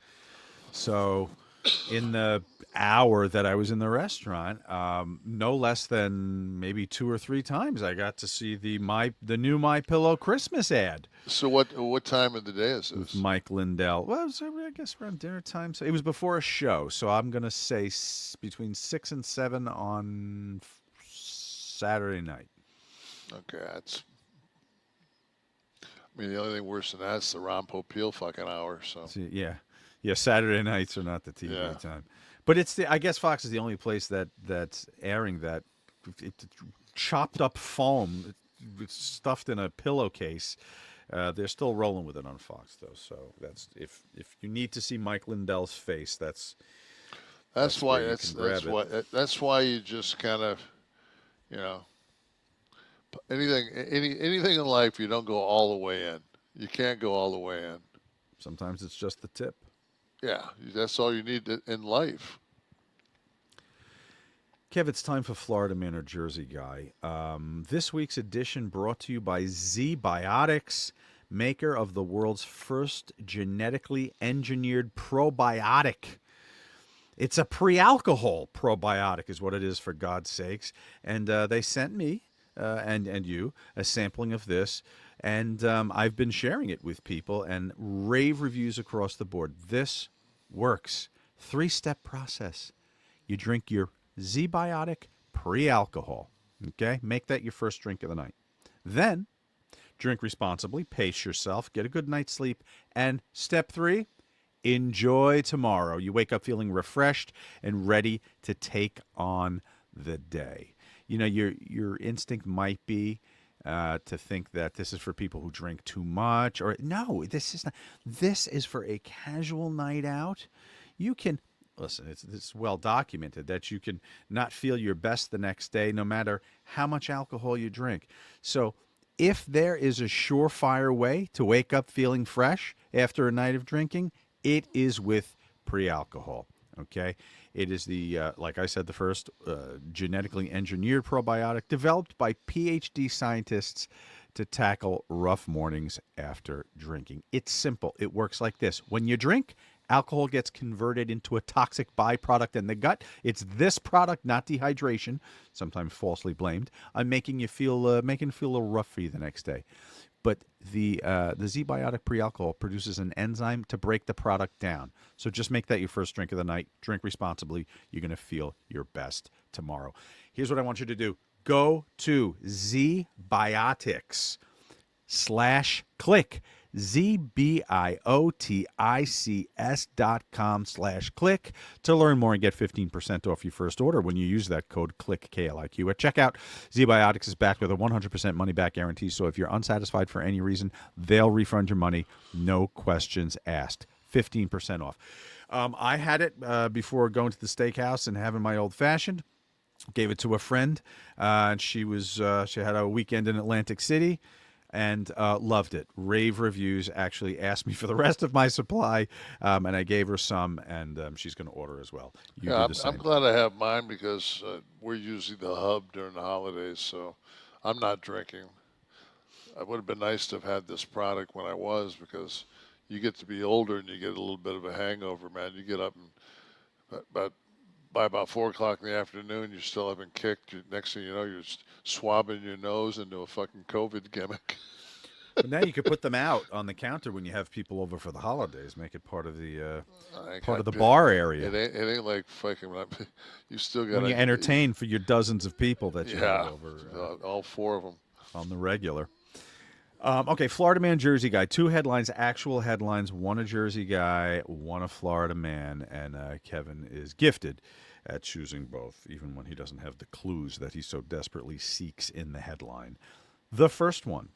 So in the hour that I was in the restaurant, no less than maybe 2 or 3 times I got to see the new My Pillow Christmas ad. So what time of the day is this? With Mike Lindell. Well, it was, I guess around dinner time. So it was before a show. So I'm gonna say between 6 and 7 on Saturday night. Okay, the only thing worse than that's the Ron Popeil fucking hour. So yeah. Saturday nights are not the TV time, but I guess Fox is the only place that's airing that. It's chopped up foam, it's stuffed in a pillowcase. They're still rolling with it on Fox though. So that's if you need to see Mike Lindell's face, that's why you just kind of, anything in life you don't go all the way in. You can't go all the way in. Sometimes it's just the tip. Yeah, that's all you need in life. Kev, it's time for Florida Man or Jersey Guy. This week's edition brought to you by ZBIOTICS, maker of the world's first genetically engineered probiotic. It's a pre-alcohol probiotic is what it is, for God's sakes. And they sent me and you a sampling of this. And I've been sharing it with people and rave reviews across the board. This works. 3-step process. you drink your ZBIOTIC pre-alcohol. Okay? Make that your first drink of the night. Then, drink responsibly, pace yourself, get a good night's sleep, and step 3, enjoy tomorrow. You wake up feeling refreshed and ready to take on the day. You know, your instinct might be to think that this is for people who drink too much, or no, this is not. This is for a casual night out. You can listen. It's well documented that you can not feel your best the next day, no matter how much alcohol you drink. So, if there is a surefire way to wake up feeling fresh after a night of drinking, it is with pre-alcohol. Okay, it is the like I said, the first genetically engineered probiotic developed by PhD scientists to tackle rough mornings after drinking. It's simple. It works like this: when you drink, alcohol gets converted into a toxic byproduct in the gut. It's this product, not dehydration, sometimes falsely blamed, on making you feel a little rough for you the next day. But the ZBIOTIC pre-alcohol produces an enzyme to break the product down. So just make that your first drink of the night. Drink responsibly. You're going to feel your best tomorrow. Here's what I want you to do. Go to ZBIOTICS/Kliq. ZBIOTICS.com/Kliq to learn more and get 15% off your first order when you use that code KLIQ, K-L-I-Q. At checkout, ZBIOTICS is backed with a 100% money-back guarantee, so if you're unsatisfied for any reason, they'll refund your money, no questions asked. 15% off. I had it before going to the steakhouse and having my old-fashioned. Gave it to a friend, and she had a weekend in Atlantic City. And loved it. Rave reviews. Actually asked me for the rest of my supply, and I gave her some, and she's going to order as well. I'm glad I have mine because we're using the hub during the holidays, so I'm not drinking. It would have been nice to have had this product when I was, because you get to be older and you get a little bit of a hangover, man. You get up and by about 4 o'clock in the afternoon, you still haven't kicked. Next thing you know, you're swabbing your nose into a fucking COVID gimmick. But now you could put them out on the counter when you have people over for the holidays. Make it part of the bar area. It ain't like fucking. You still got when you entertain for your dozens of people that you have over. All 4 of them on the regular. Okay, Florida man, Jersey guy. 2 headlines, actual headlines. One a Jersey guy, one a Florida man. And Kevin is gifted at choosing both, even when he doesn't have the clues that he so desperately seeks in the headline. The first one.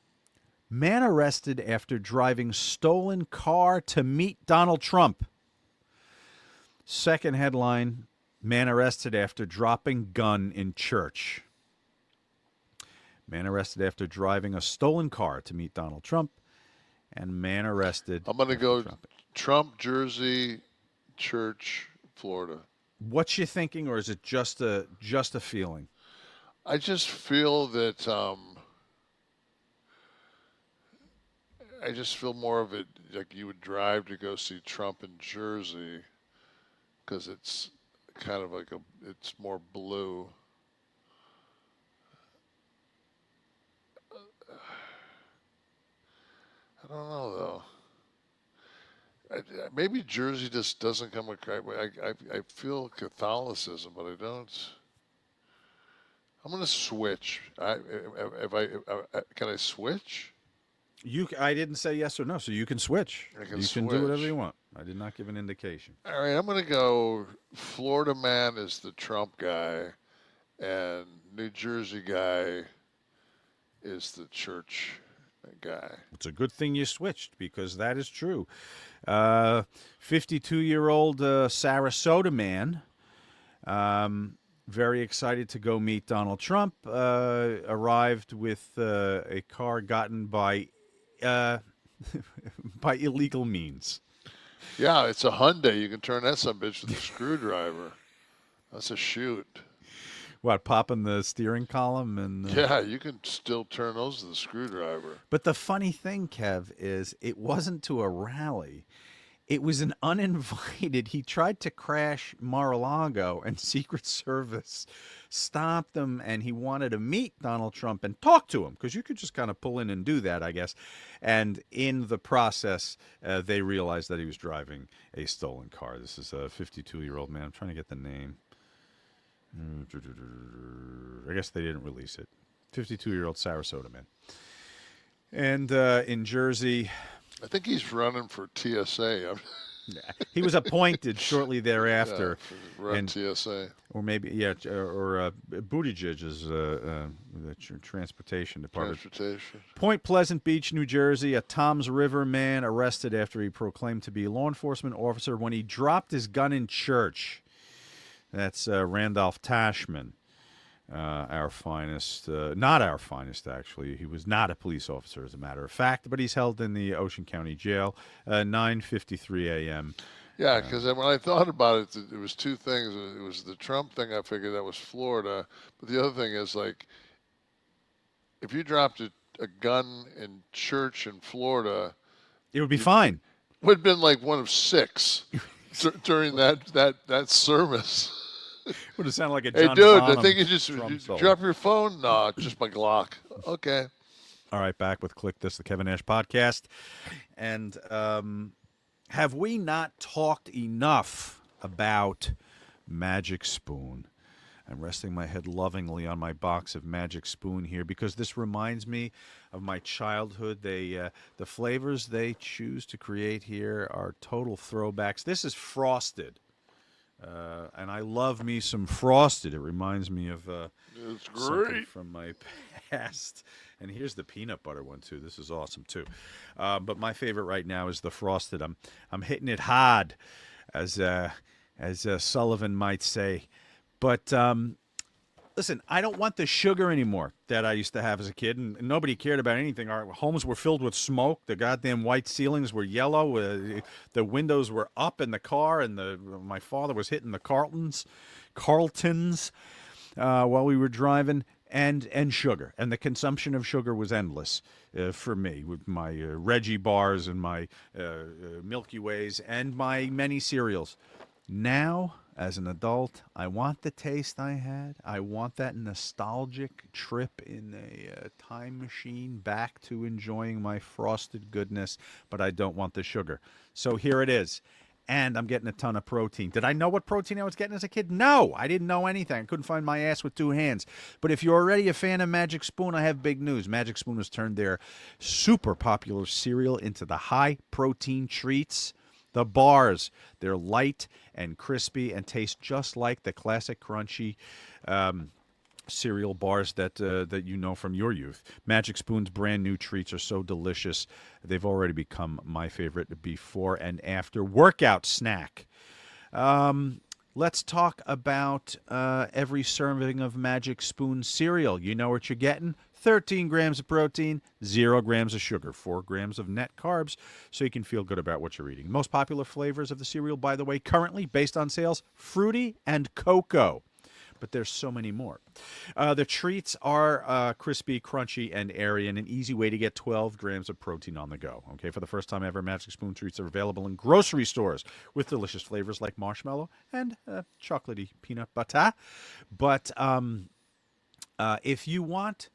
Man arrested after driving stolen car to meet Donald Trump. Second headline. Man arrested after dropping gun in church. Man arrested after driving a stolen car to meet Donald Trump. And man arrested. I'm going to go Trump, Jersey, church, Florida. What's you thinking, or is it just a feeling? I just feel that I just feel more of it like you would drive to go see Trump in Jersey, because it's kind of like it's more blue. I don't know, though. Maybe Jersey just doesn't come across. I feel Catholicism, but I don't. I'm going to switch. Can I switch? I didn't say yes or no, so you can switch. I can you switch. Can do whatever you want. I did not give an indication. All right, I'm going to go Florida man is the Trump guy, and New Jersey guy is the church guy. It's a good thing you switched, because that is true. 52-year-old Sarasota man, very excited to go meet Donald Trump, arrived with a car gotten by illegal means. Yeah, it's a Hyundai. You can turn that son bitch with a screwdriver. That's a shoot. What, popping the steering column? And yeah, you can still turn those with a screwdriver. But the funny thing, Kev, is it wasn't to a rally. It was an uninvited. He tried to crash Mar-a-Lago, and Secret Service stopped him, and he wanted to meet Donald Trump and talk to him, because you could just kind of pull in and do that, I guess. And in the process, they realized that he was driving a stolen car. This is a 52-year-old man. I'm trying to get the name. I guess they didn't release it. 52-year-old Sarasota man. And in Jersey, I think he's running for TSA. he was appointed shortly thereafter. Run TSA. Or maybe, or Buttigieg's the transportation department. Transportation. Point Pleasant Beach, New Jersey, a Toms River man arrested after he proclaimed to be a law enforcement officer when he dropped his gun in church. That's Randolph Tashman, our finest, not our finest, actually. He was not a police officer, as a matter of fact, but he's held in the Ocean County Jail, 9:53 a.m. Yeah, because when I thought about it, it was two things. It was the Trump thing. I figured that was Florida. But the other thing is, like, if you dropped a gun in church in Florida, it would be fine. Would have been like one of 6 during that service. Would have sounded like a Hey, John dude, Bonham I think you drop your phone? No, just my Glock. Okay. All right, back with Kliq This, the Kevin Nash podcast. And have we not talked enough about Magic Spoon? I'm resting my head lovingly on my box of Magic Spoon here because this reminds me of my childhood. The flavors they choose to create here are total throwbacks. This is frosted. And I love me some frosted. It reminds me of it's something great from my past. And here's the peanut butter one too. This is awesome too. But my favorite right now is the frosted. I'm hitting it hard, as Sullivan might say. But listen, I don't want the sugar anymore that I used to have as a kid, and nobody cared about anything. Our homes were filled with smoke. The goddamn white ceilings were yellow. The windows were up in the car, and my father was hitting the Carltons while we were driving, and sugar. And the consumption of sugar was endless for me, with my Reggie bars and my Milky Ways and my many cereals. Now, as an adult, I want the taste I had. I want that nostalgic trip in a time machine back to enjoying my frosted goodness, but I don't want the sugar. So here it is. And I'm getting a ton of protein. Did I know what protein I was getting as a kid? No, I didn't know anything. I couldn't find my ass with 2 hands. But if you're already a fan of Magic Spoon, I have big news. Magic Spoon has turned their super popular cereal into the high-protein treats. The bars, they're light and crispy and taste just like the classic crunchy cereal bars that you know from your youth. Magic Spoon's brand new treats are so delicious. They've already become my favorite before and after workout snack. Let's talk about every serving of Magic Spoon cereal. You know what you're getting? 13 grams of protein, 0 grams of sugar, 4 grams of net carbs, so you can feel good about what you're eating. Most popular flavors of the cereal, by the way, currently, based on sales, fruity and cocoa. But there's so many more. The treats are crispy, crunchy, and airy, and an easy way to get 12 grams of protein on the go. Okay, for the first time ever, Magic Spoon treats are available in grocery stores with delicious flavors like marshmallow and chocolatey peanut butter. But if you want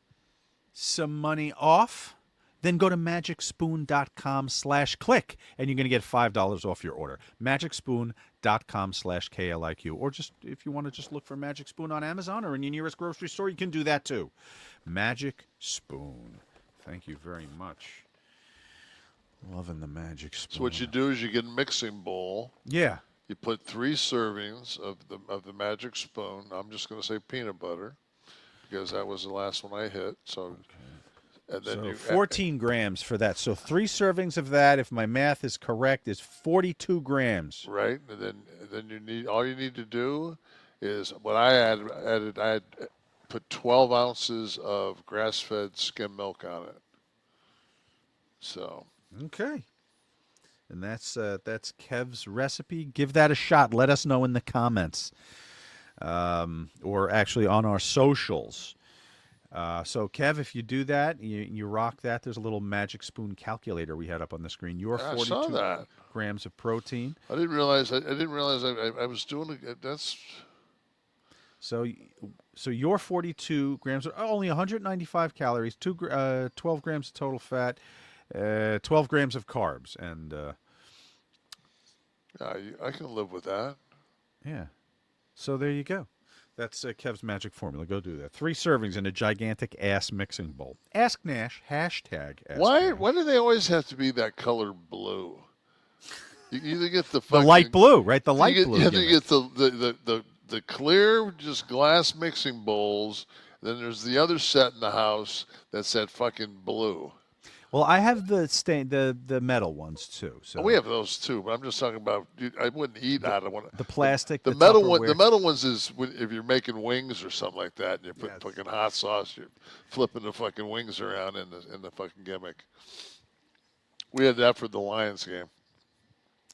some money off, then go to magicspoon.com/Kliq, and you're going to get $5 off your order. magicspoon.com/KLIQ. Or just if you want to just look for Magic Spoon on Amazon or in your nearest grocery store, you can do that too. Magic Spoon. Thank you very much. Loving the Magic Spoon. So what you do is you get a mixing bowl. Yeah. You put 3 servings of the Magic Spoon. I'm just going to say peanut butter, because that was the last one I hit. So, okay. And then so 14 grams for that. So 3 servings of that, if my math is correct, is 42 grams. Right, and then you need all you need to do is what I added. I had put 12 ounces of grass-fed skim milk on it. So okay. And that's Kev's recipe. Give that a shot. Let us know in the comments, or actually on our socials. So, Kev, if you do that, you rock that. There's a little Magic Spoon calculator we had up on the screen. Your 42 grams of protein. I didn't realize. I was doing it. That's so your 42 grams are only 195 calories, 12 grams of total fat, 12 grams of carbs, and yeah, I can live with that. Yeah. So there you go. That's Kev's magic formula. Go do that. 3 servings in a gigantic ass mixing bowl. Ask Nash. Hashtag Ask Nash. Why do they always have to be that color blue? You either get the The light blue, right? The light blue. You gimmick. get the clear, just glass mixing bowls. Then there's the other set in the house that's that fucking blue. Well, I have the metal ones too. So We have those too, but I'm just talking about. I wouldn't eat out of one. the plastic. The metal one. The metal ones is if you're making wings or something like that, and you put fucking hot sauce. You're flipping the fucking wings around in the fucking gimmick. We had that for the Lions game.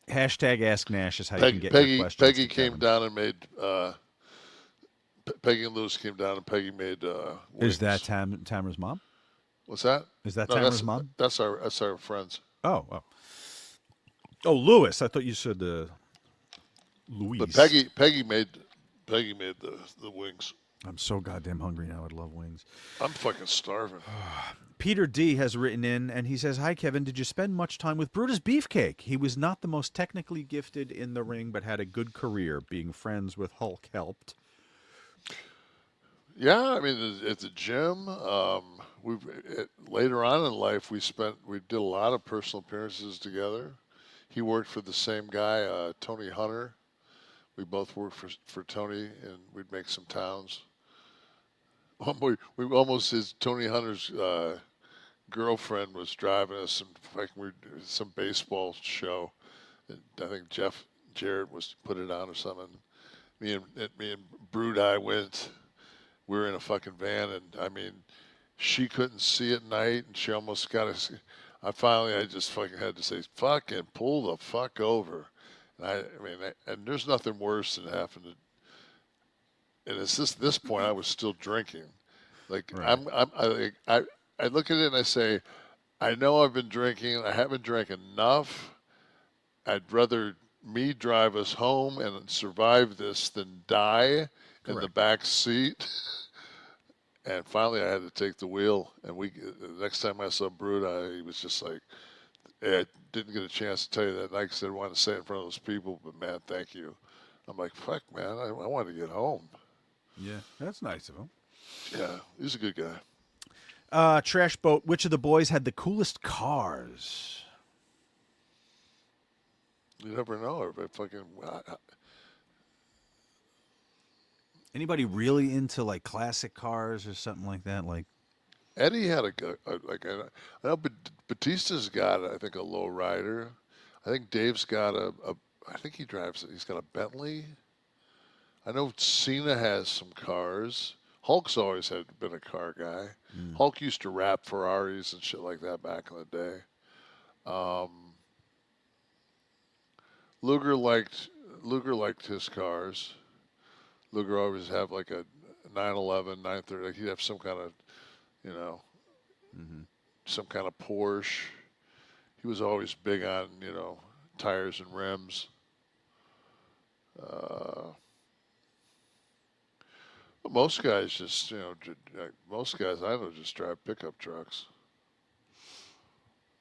Hashtag Ask Nash is how you can get your questions. Peggy came down and made. Peggy and Lewis came down and Peggy made. Wings. Is that Tamara's mom? What's that? Is that Tamara's mom? That's our friends. Oh, Lewis. I thought you said Louise. But Peggy made the wings. I'm so goddamn hungry now. I'd love wings. I'm fucking starving. Peter D has written in, and he says, "Hi, Kevin. Did you spend much time with Brutus Beefcake? He was not the most technically gifted in the ring, but had a good career. Being friends with Hulk helped." Yeah, I mean, at the gym, later on in life, we did a lot of personal appearances together. He worked for the same guy, Tony Hunter. We both worked for Tony, and we'd make some towns. We almost, Tony Hunter's girlfriend was driving us some baseball show. And I think Jeff Jarrett was put it on or something. Me and Brood I went. We were in a fucking van, and I mean, she couldn't see at night, and she almost got us. I just fucking had to say, fucking pull the fuck over. And and there's nothing worse than having to. And it's this point, I was still drinking. Like right. I look at it and I say, I know I've been drinking. I haven't drank enough. I'd rather me drive us home and survive this than die in the back seat. And finally, I had to take the wheel. And the next time I saw Brood, he was just like, hey, I didn't get a chance to tell you that night because I didn't want to say it in front of those people. But man, thank you. I'm like, fuck, man, I want to get home. Yeah, that's nice of him. Yeah, he's a good guy. Trash Boat, which of the boys had the coolest cars? You never know. Anybody really into like classic cars or something like that? Like Eddie had I know Batista's got I think a low rider. I think Dave's got I think he's got a Bentley. I know Cena has some cars. Hulk's always been a car guy. Hulk used to wrap Ferraris and shit like that back in the day. Luger liked his cars. Luger always have like a 911, 930. Like he'd have some kind of, some kind of Porsche. He was always big on, tires and rims. Most guys just, most guys I know just drive pickup trucks.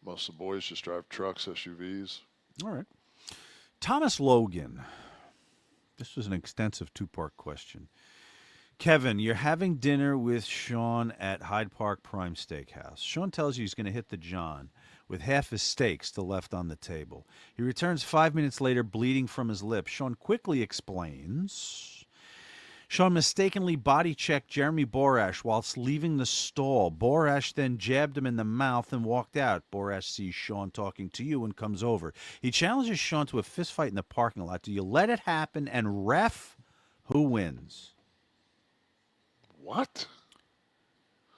Most of the boys just drive trucks, SUVs. All right. Thomas Logan. This was an extensive 2-part question. Kevin, you're having dinner with Sean at Hyde Park Prime Steakhouse. Sean tells you he's going to hit the John with half his steak still left on the table. He returns 5 minutes later, bleeding from his lips. Sean quickly explains. Sean mistakenly body-checked Jeremy Borash whilst leaving the stall. Borash then jabbed him in the mouth and walked out. Borash sees Sean talking to you and comes over. He challenges Sean to a fistfight in the parking lot. Do you let it happen and ref? Who wins? What?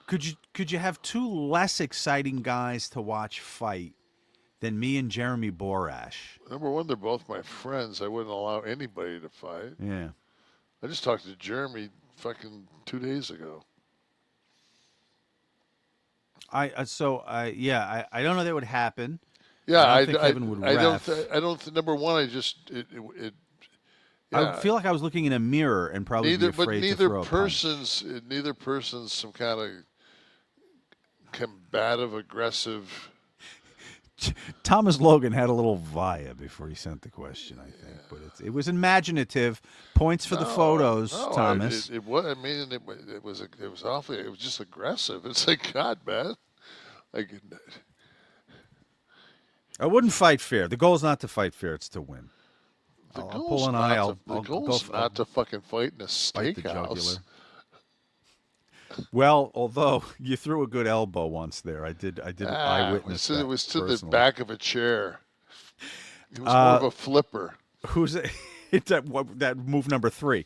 Could you have 2 less exciting guys to watch fight than me and Jeremy Borash? Number one, they're both my friends. I wouldn't allow anybody to fight. Yeah. I just talked to Jeremy fucking 2 days ago. I don't know that would happen. Yeah, I don't think Kevin would ref. I don't. Number one, I feel like I was looking in a mirror and probably be afraid to throw a punch. Neither person's some kind of combative, aggressive. Thomas Logan had a little VIIA before he sent the question, I think, but it was imaginative. Points for the photos, no, Thomas. It was. I mean, it was awfully. It was just aggressive. It's like, God, man. Like, I wouldn't fight fair. The goal is not to fight fair; it's to win. the I'll goal's pull an not eye. the goal's not to fucking fight in a fight the jugular. steakhouse. Well, although you threw a good elbow once there, I did eyewitness that It was to the personally. back of a chair. It was more of a flipper. Who's that move number 3?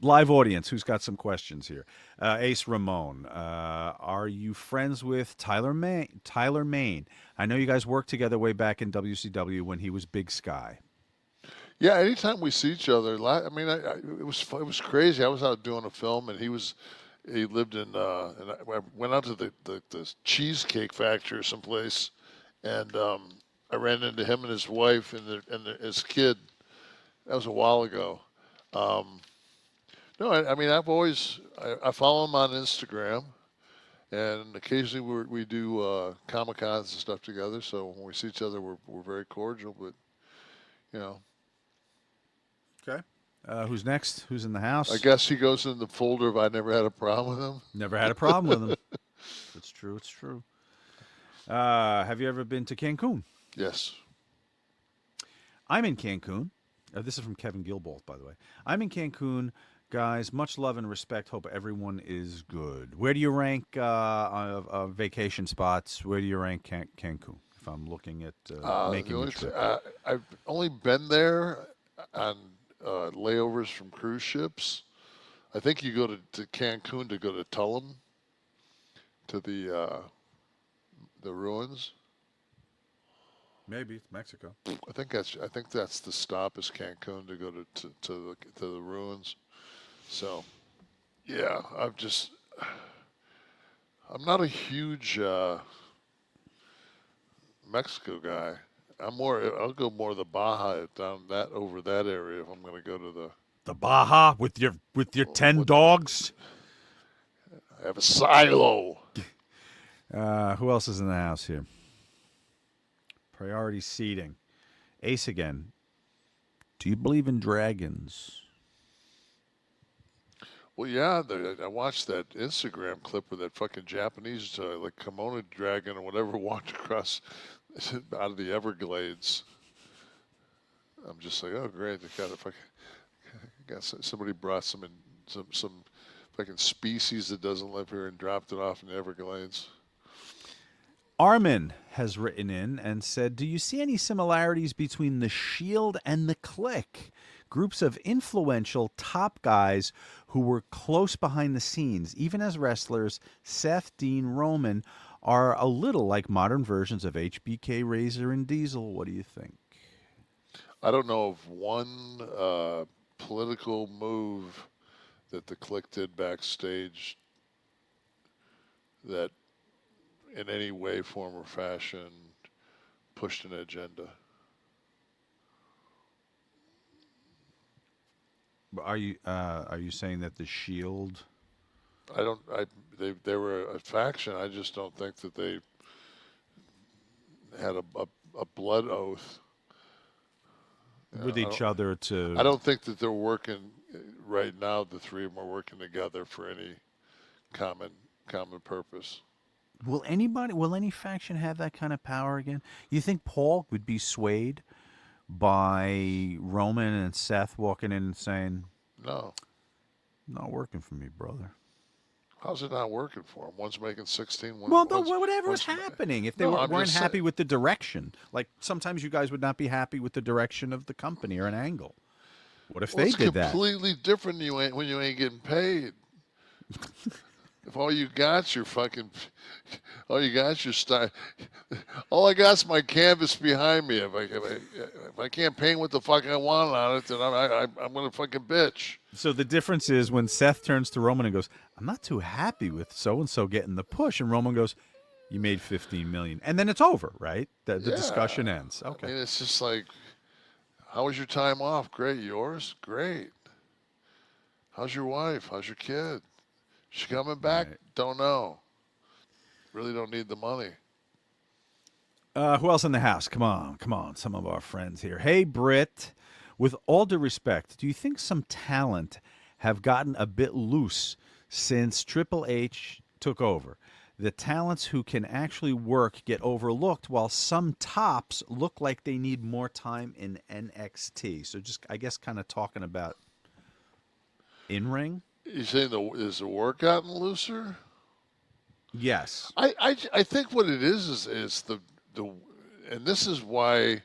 Live audience, who's got some questions here? Ace Ramon, are you friends with Tyler Main? I know you guys worked together way back in WCW when he was Big Sky. Yeah, anytime we see each other, I mean, it was crazy. I was out doing a film, and he lived in, and I went out to the cheesecake factory or someplace, and I ran into him and his wife and his kid. That was a while ago. No, I mean, I follow him on Instagram, and occasionally we do Comic-Cons and stuff together. So when we see each other, we're very cordial. But Okay. Who's next? Who's in the house? I guess he goes in the folder of I never had a problem with him. Never had a problem with him. It's true. It's true. Have you ever been to Cancun? Yes. I'm in Cancun. This is from Kevin Gilbolt, by the way. I'm in Cancun. Guys, much love and respect. Hope everyone is good. Where do you rank vacation spots? Where do you rank Cancun? If I'm looking at making the trip. I've only been there on layovers from cruise ships. I think you go to Cancun to go to Tulum, to the ruins. Maybe it's Mexico. I think that's the stop is Cancun to go to the ruins. So, yeah, I'm not a huge Mexico guy. I'll go more the Baja over that area if I'm going to go to the Baja with your 10 dogs. I have a silo. Who else is in the house here? Priority seating. Ace again. Do you believe in dragons? Well, yeah, I watched that Instagram clip where that fucking Japanese like kimono dragon or whatever walked across out of the Everglades. I'm just like, oh great, they got somebody brought some fucking species that doesn't live here and dropped it off in the Everglades. Armin has written in and said, do you see any similarities between the Shield and the Kliq? Groups of influential top guys who were close behind the scenes, even as wrestlers. Seth, Dean, Roman are a little like modern versions of HBK, Razor, and Diesel. What do you think? I don't know of one political move that the Kliq did backstage that in any way, form, or fashion pushed an agenda. Are you saying that the Shield? They were a faction. I just don't think that they had a blood oath with each other to. I don't think that they're working right now. The three of them are working together for any common purpose. Will any faction have that kind of power again? You think Paul would be swayed by Roman and Seth walking in and saying, "No, not working for me, brother"? How's it not working for them? One's making 16. Whatever is happening. If they weren't happy with the direction, like sometimes you guys would not be happy with the direction of the company or an angle. What if they did that? It's completely different when you ain't getting paid. If all you got's your style, all I got's my canvas behind me. If I can't paint what the fuck I want on it, then I'm gonna fucking bitch. So the difference is when Seth turns to Roman and goes, "I'm not too happy with so and so getting the push," and Roman goes, "You made $15 million," and then it's over, right? The discussion ends. Okay. I mean, it's just like, how was your time off? Great. Yours? Great. How's your wife? How's your kid? She coming back? Right. Don't know. Really don't need the money. Who else in the house? Come on. Some of our friends here. Hey, Britt. With all due respect, do you think some talent have gotten a bit loose since Triple H took over? The talents who can actually work get overlooked, while some tops look like they need more time in NXT. So just, I guess, kind of talking about in-ring? You saying is the work gotten looser? Yes. I think what it is the and this is why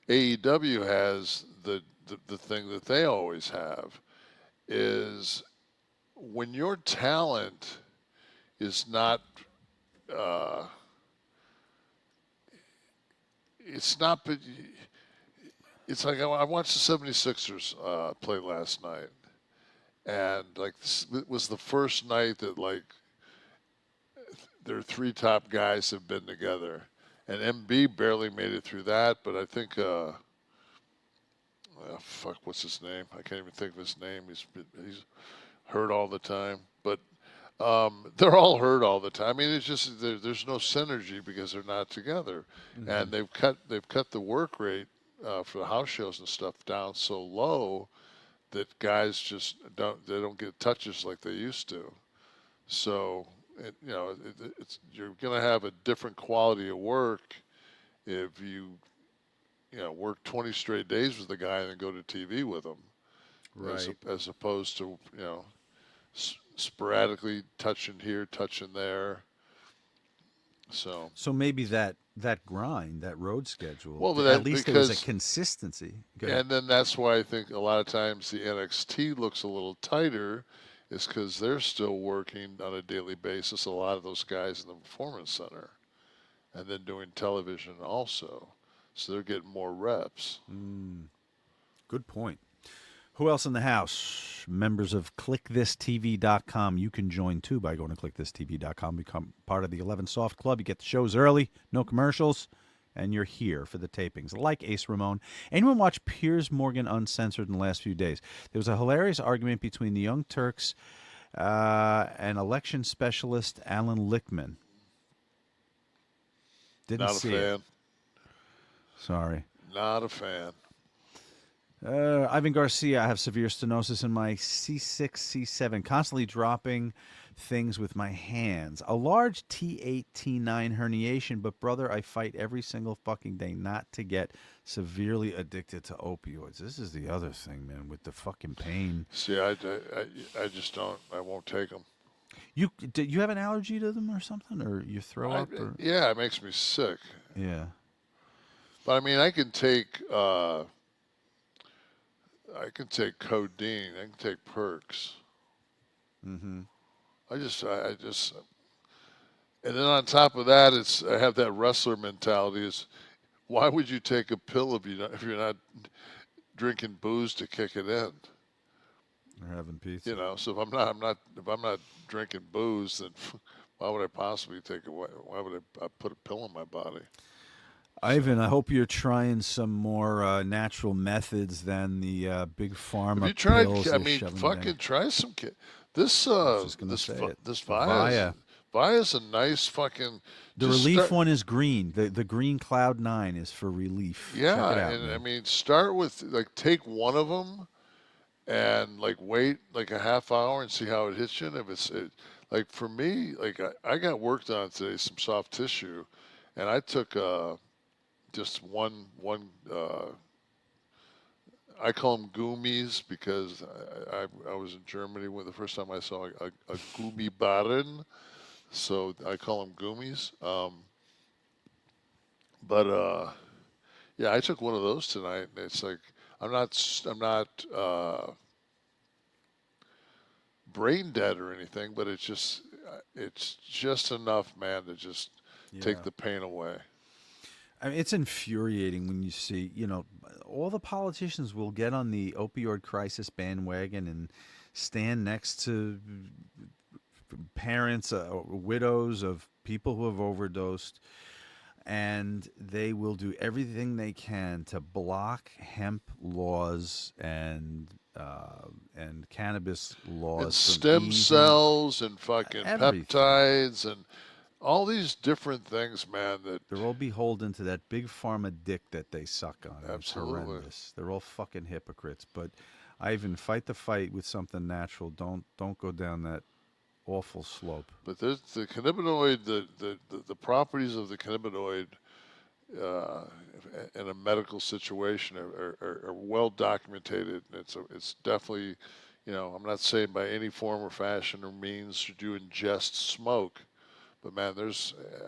AEW has the thing that they always have is when your talent is not it's not it's like I watched the 76ers play last night, and like it was the first night that like their three top guys have been together, and MB barely made it through that, but I think what's his name? I can't even think of his name. He's hurt all the time, but they're all hurt all the time. I mean, it's just there's no synergy because they're not together, and they've cut the work rate for the house shows and stuff down so low that guys just don't get touches like they used to. So you're going to have a different quality of work if you work 20 straight days with the guy and then go to TV with him, Right. as opposed to sporadically touching here, touching there. So maybe that grind, that road schedule. Well, but at least there was a consistency. Good. And then that's why I think a lot of times the NXT looks a little tighter, is because they're still working on a daily basis. A lot of those guys in the Performance Center, and then doing television also, so they're getting more reps. Good point. Who else in the house? Members of KliqThisTV.com. You can join too by going to KliqThisTV.com. Become part of the 11 Soft Club. You get the shows early, no commercials, and you're here for the tapings. Like Ace Ramon. Anyone watch Piers Morgan Uncensored in the last few days? There was a hilarious argument between the Young Turks and election specialist Alan Lichtman. Didn't see it. Not a fan. Sorry. Not a fan. Ivan Garcia, I have severe stenosis in my C6, C7, constantly dropping things with my hands. A large T8, T9 herniation, but brother, I fight every single fucking day not to get severely addicted to opioids. This is the other thing, man, with the fucking pain. See, I just don't. I won't take them. You have an allergy to them or something, or you throw up? Or? Yeah, it makes me sick. Yeah. But I mean, I can take codeine. I can take perks. Mm-hmm. I just, and then on top of that, I have that wrestler mentality. Is why would you take a pill if you're not drinking booze to kick it in? Or having pizza. So if I'm not drinking booze, then why would I possibly take it? Why would I put a pill in my body? Ivan, I hope you're trying some more natural methods than the big pharma. Have you tried? Pills I mean, fucking try some. This VIIA is a nice fucking. The relief one is green. The green Cloud 9 is for relief. Yeah, check it out, and man. I mean, start with take one of them, and wait a half hour and see how it hits you. And if it's for me, I got worked on today, some soft tissue, and I took just one. I call them Gummies because I was in Germany when the first time I saw a Gummibaren, so I call them Gummies. Yeah, I took one of those tonight, and it's like I'm not brain dead or anything, but it's just enough, man, to just take the pain away. I mean, it's infuriating when you see, all the politicians will get on the opioid crisis bandwagon and stand next to parents, widows of people who have overdosed, and they will do everything they can to block hemp laws and cannabis laws, and stem cells and fucking everything. peptides and all these different things, man. That They're all beholden to that big pharma dick that they suck on. It's Absolutely. horrendous. They're all fucking hypocrites. But Ivan, fight the fight with something natural. Don't go down that awful slope. But there's the cannabinoid, the properties of the cannabinoid in a medical situation are well documented. It's definitely, I'm not saying by any form or fashion or means should you ingest smoke, but man,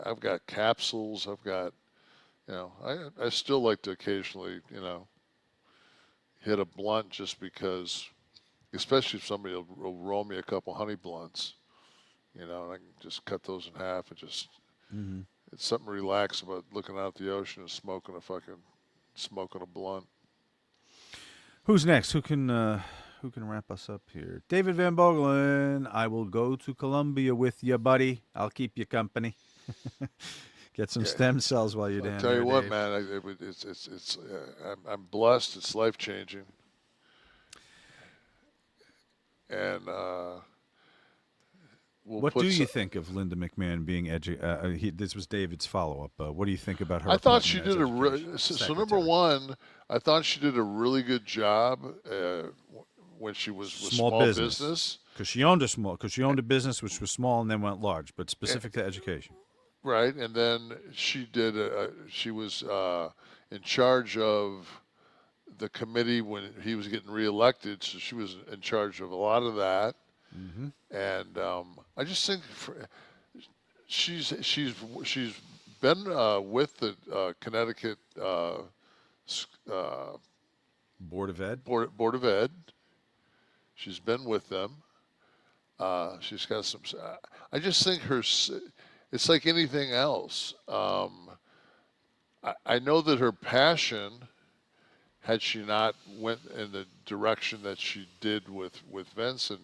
I've got capsules. I've got, I still like to occasionally, hit a blunt just because, especially if somebody will roll me a couple honey blunts, and I can just cut those in half and just. Mm-hmm. It's something relaxed about looking out the ocean and smoking a blunt. Who's next? Who can wrap us up here? David Van Bogelen. I will go to Colombia with you, buddy. I'll keep you company. Get some stem cells while you're down there. I'll tell you what, Dave. man. I'm blessed. It's life changing. And what do you think of Linda McMahon being this was David's follow-up. What do you think about her? I thought she appointment did as so secretary? number one, I thought she did a really good job when she was with small business. Because she owned a business which was small and then went large, but specific to education. Right, and then she was in charge of the committee when he was getting reelected, so she was in charge of a lot of that. Mm-hmm. And I just think she's been with the Connecticut Board of Ed. Board of Ed. She's been with them. She's got some. I just think it's like anything else. I know that her passion, had she not went in the direction that she did with Vince, and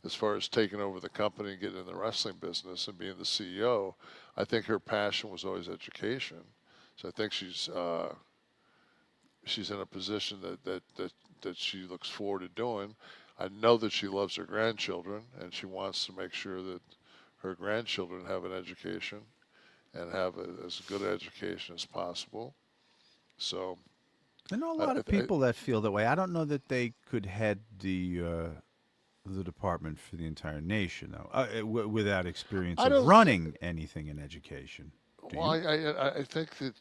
as far as taking over the company and getting in the wrestling business and being the CEO, I think her passion was always education. So I think she's in a position that she looks forward to doing. I know that she loves her grandchildren, and she wants to make sure that her grandchildren have an education and have as good an education as possible. So I know a lot of people that feel that way. I don't know that they could head the department for the entire nation, though, without experience of running anything in education. Well, I think that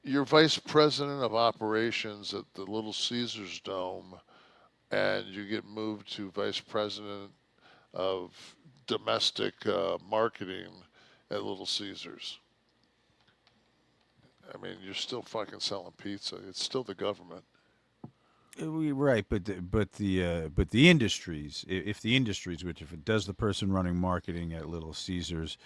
you're vice president of operations at the Little Caesars Dome, and you get moved to vice president of domestic marketing at Little Caesars. I mean, you're still fucking selling pizza. It's still the government. Right, but the industries, if does the person running marketing at Little Caesars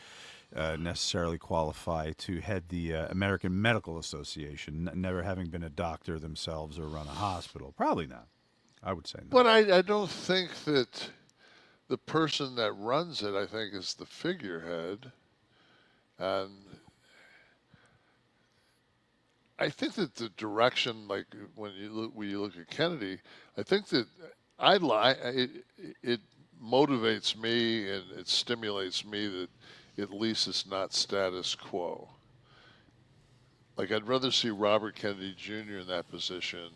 necessarily qualify to head the American Medical Association, never having been a doctor themselves or run a hospital? Probably not. I would say no. But I don't think that the person that runs it, I think, is the figurehead, and I think that the direction, like when you look at Kennedy, I think that it motivates me and it stimulates me that at least it's not status quo. Like I'd rather see Robert Kennedy Jr. in that position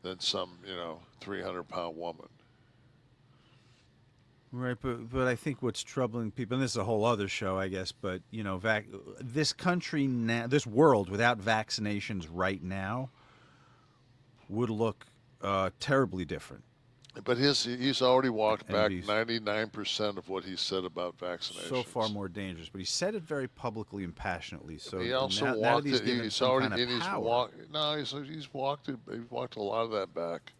than some 300-pound woman. Right, but I think what's troubling people, and this is a whole other show, I guess, but, this country now, this world without vaccinations right now would look terribly different. But he's already walked back 99% of what he said about vaccinations. So far more dangerous, but he said it very publicly and passionately. So he also walked it. He's walked a lot of that back.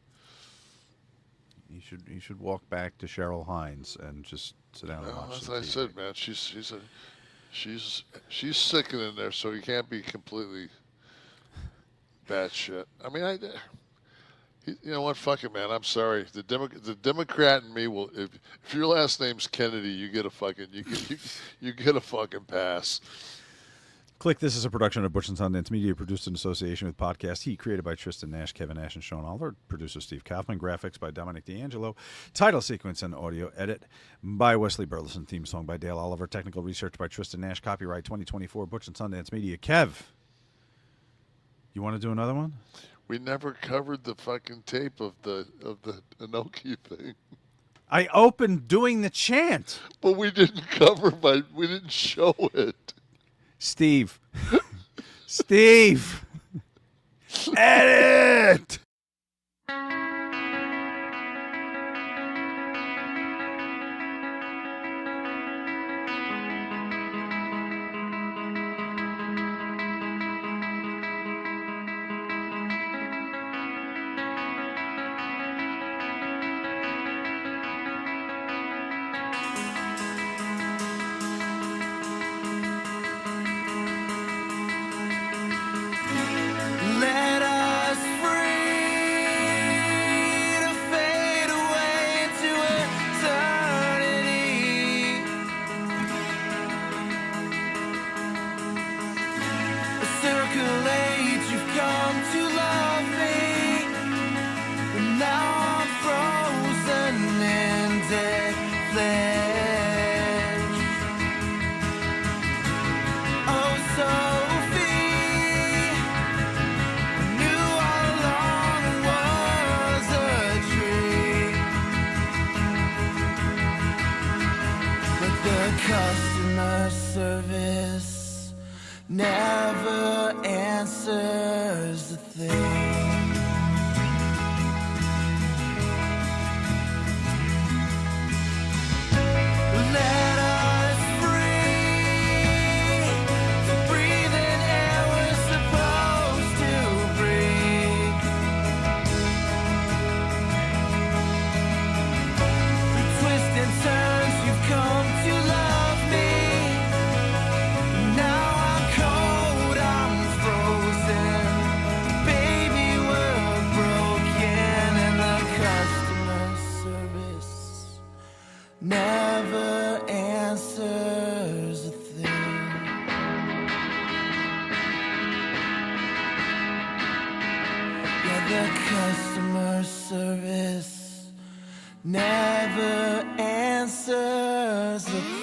He should walk back to Cheryl Hines and just sit down and watch. As I said, man, she's sickening there, so he can't be completely bad shit. I mean, you know what? Fuck it, man. I'm sorry. The Democrat in me will. If your last name's Kennedy, you get a fucking you get a fucking pass. Kliq This is a production of Butch and Sundance Media, produced in association with Podcast Heat, created by Tristan Nash, Kevin Nash, and Sean Oliver, producer Steve Kaufman, graphics by Dominic D'Angelo, title sequence and audio edit by Wesley Burleson, theme song by Dale Oliver, technical research by Tristan Nash, copyright 2024, Butch and Sundance Media. Kev, you want to do another one? We never covered the fucking tape of the Inoki thing. I opened doing the chant. But we didn't we didn't show it. Steve. Steve. Edit. Customer service never answers a thing. Let us free to breathe in air we're supposed to breathe. Through twists and turns you've come to love me. Now I'm cold, I'm frozen. Baby, we're broken, and the customer service never answers a thing. Yeah, the customer service never answers a thing.